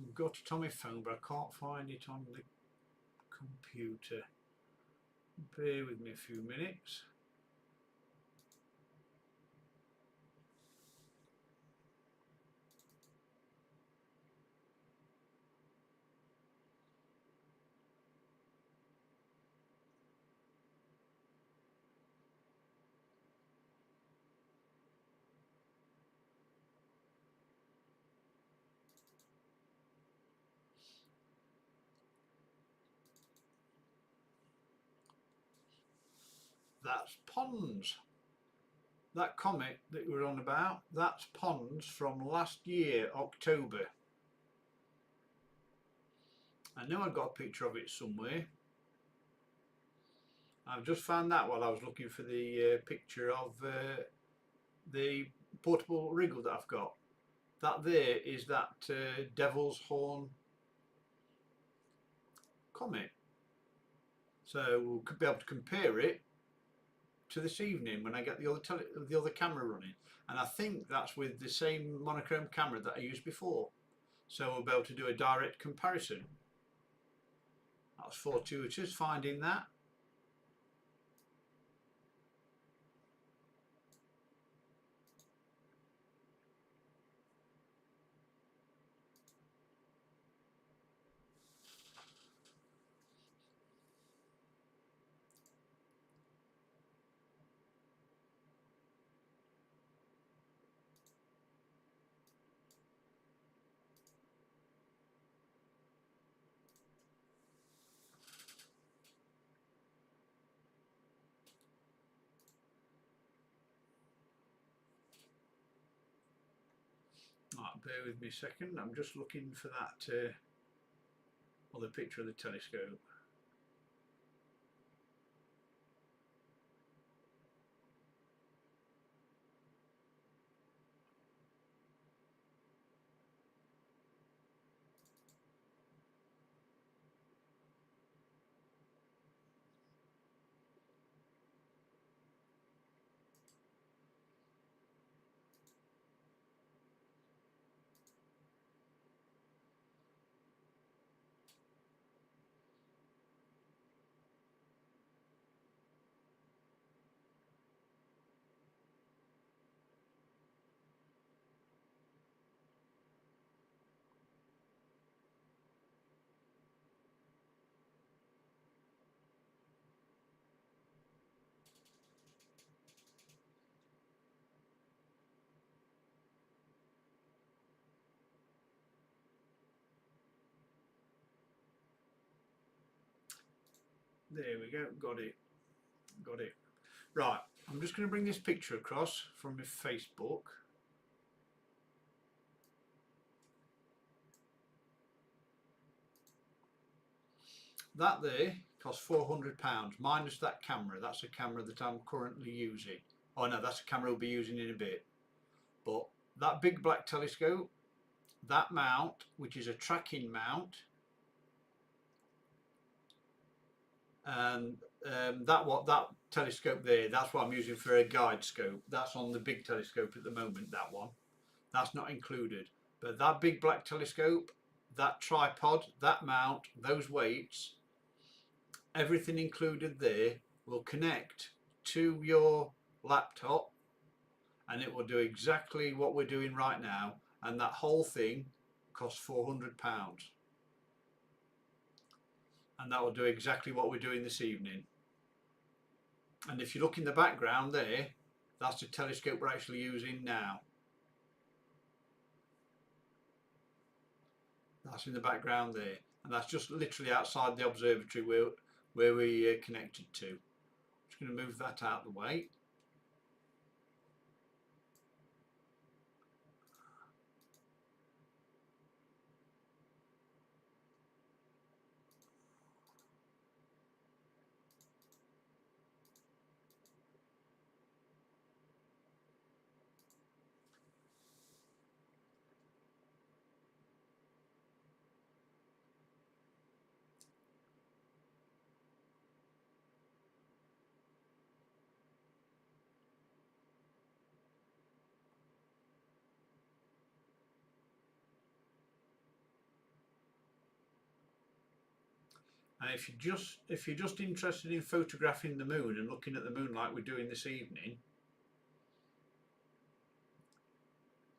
I've got it on my phone, but I can't find it on the computer. Bear with me a few minutes. That's Pons. That comet that we were on about, that's Pons from last year, October. I know I got a picture of it somewhere. I've just found that while I was looking for the picture of the portable wriggle that I've got. That there is that Devil's Horn comet. So we'll be able to compare it to this evening when I get the other camera running, and I think that's with the same monochrome camera that I used before, so we'll be able to do a direct comparison. That's fortuitous finding that. Right, bear with me a second, I'm just looking for that other picture of the telescope. There we go, got it. Right, I'm just going to bring this picture across from my Facebook. that there costs £400 minus that camera. That's a camera that I'm currently using. Oh no, that's a camera we'll be using in a bit. But that big black telescope, that mount, which is a tracking mount, and that telescope there, that's what I'm using for a guide scope. That's on the big telescope at the moment, that one. That's not included. But that big black telescope, that tripod, that mount, those weights, everything included there will connect to your laptop, and it will do exactly what we're doing right now, and that whole thing costs £400. And that will do exactly what we're doing this evening. And if you look in the background there, that's the telescope we're actually using now. That's in the background there, and that's just literally outside the observatory where we connected to. Just going to move that out of the way. And if you're just interested in photographing the moon and looking at the moon like we're doing this evening,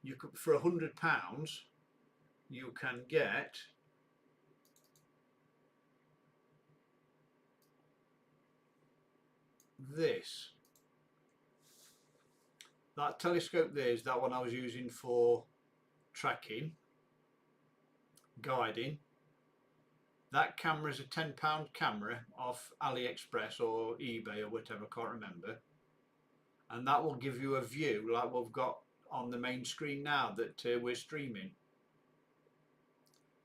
you could, for £100, you can get this. That telescope there is that one I was using for tracking, guiding. That camera is a £10 camera off AliExpress or eBay or whatever, I can't remember. And that will give you a view like we've got on the main screen now that we're streaming.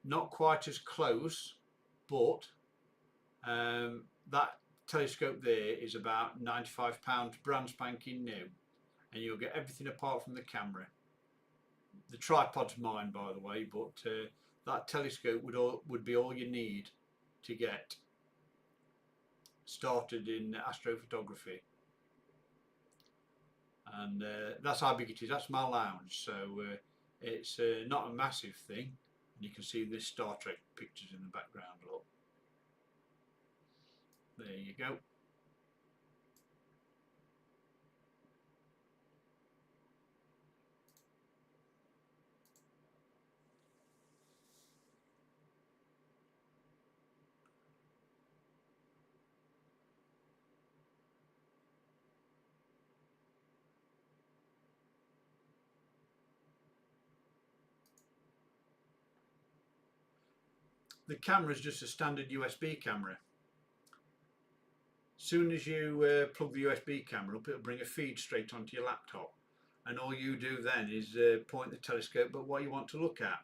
Not quite as close, but that telescope there is about £95 brand spanking new, and you'll get everything apart from the camera. The tripod's mine, by the way, but that telescope would be all you need to get started in astrophotography. And that's how big it is. That's my lounge, so it's not a massive thing. And you can see this Star Trek pictures in the background. Look, there you go. The camera is just a standard USB camera. Soon as you plug the USB camera up, it'll bring a feed straight onto your laptop, and all you do then is point the telescope at what you want to look at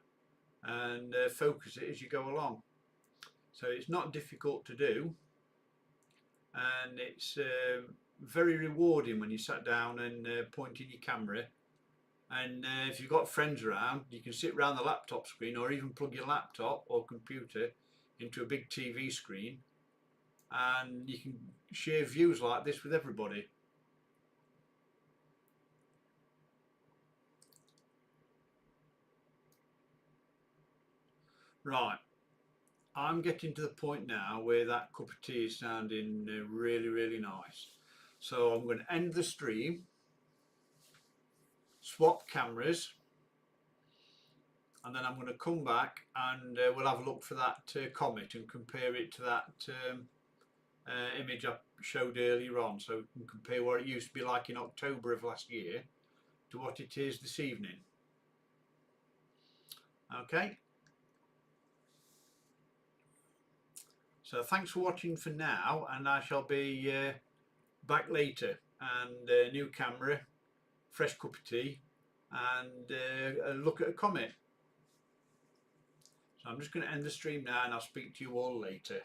and focus it as you go along. So it's not difficult to do, and it's very rewarding when you sat down and pointed your camera. And if you've got friends around, you can sit around the laptop screen, or even plug your laptop or computer into a big TV screen, and you can share views like this with everybody. Right, I'm getting to the point now where that cup of tea is sounding really, really nice. So I'm going to end the stream, swap cameras, and then I'm going to come back and we'll have a look for that comet and compare it to that image I showed earlier on, so we can compare what it used to be like in October of last year to what it is this evening. Okay, so thanks for watching for now, and I shall be back later, and a new camera, fresh cup of tea, and a look at a comet. So I'm just going to end the stream now, and I'll speak to you all later.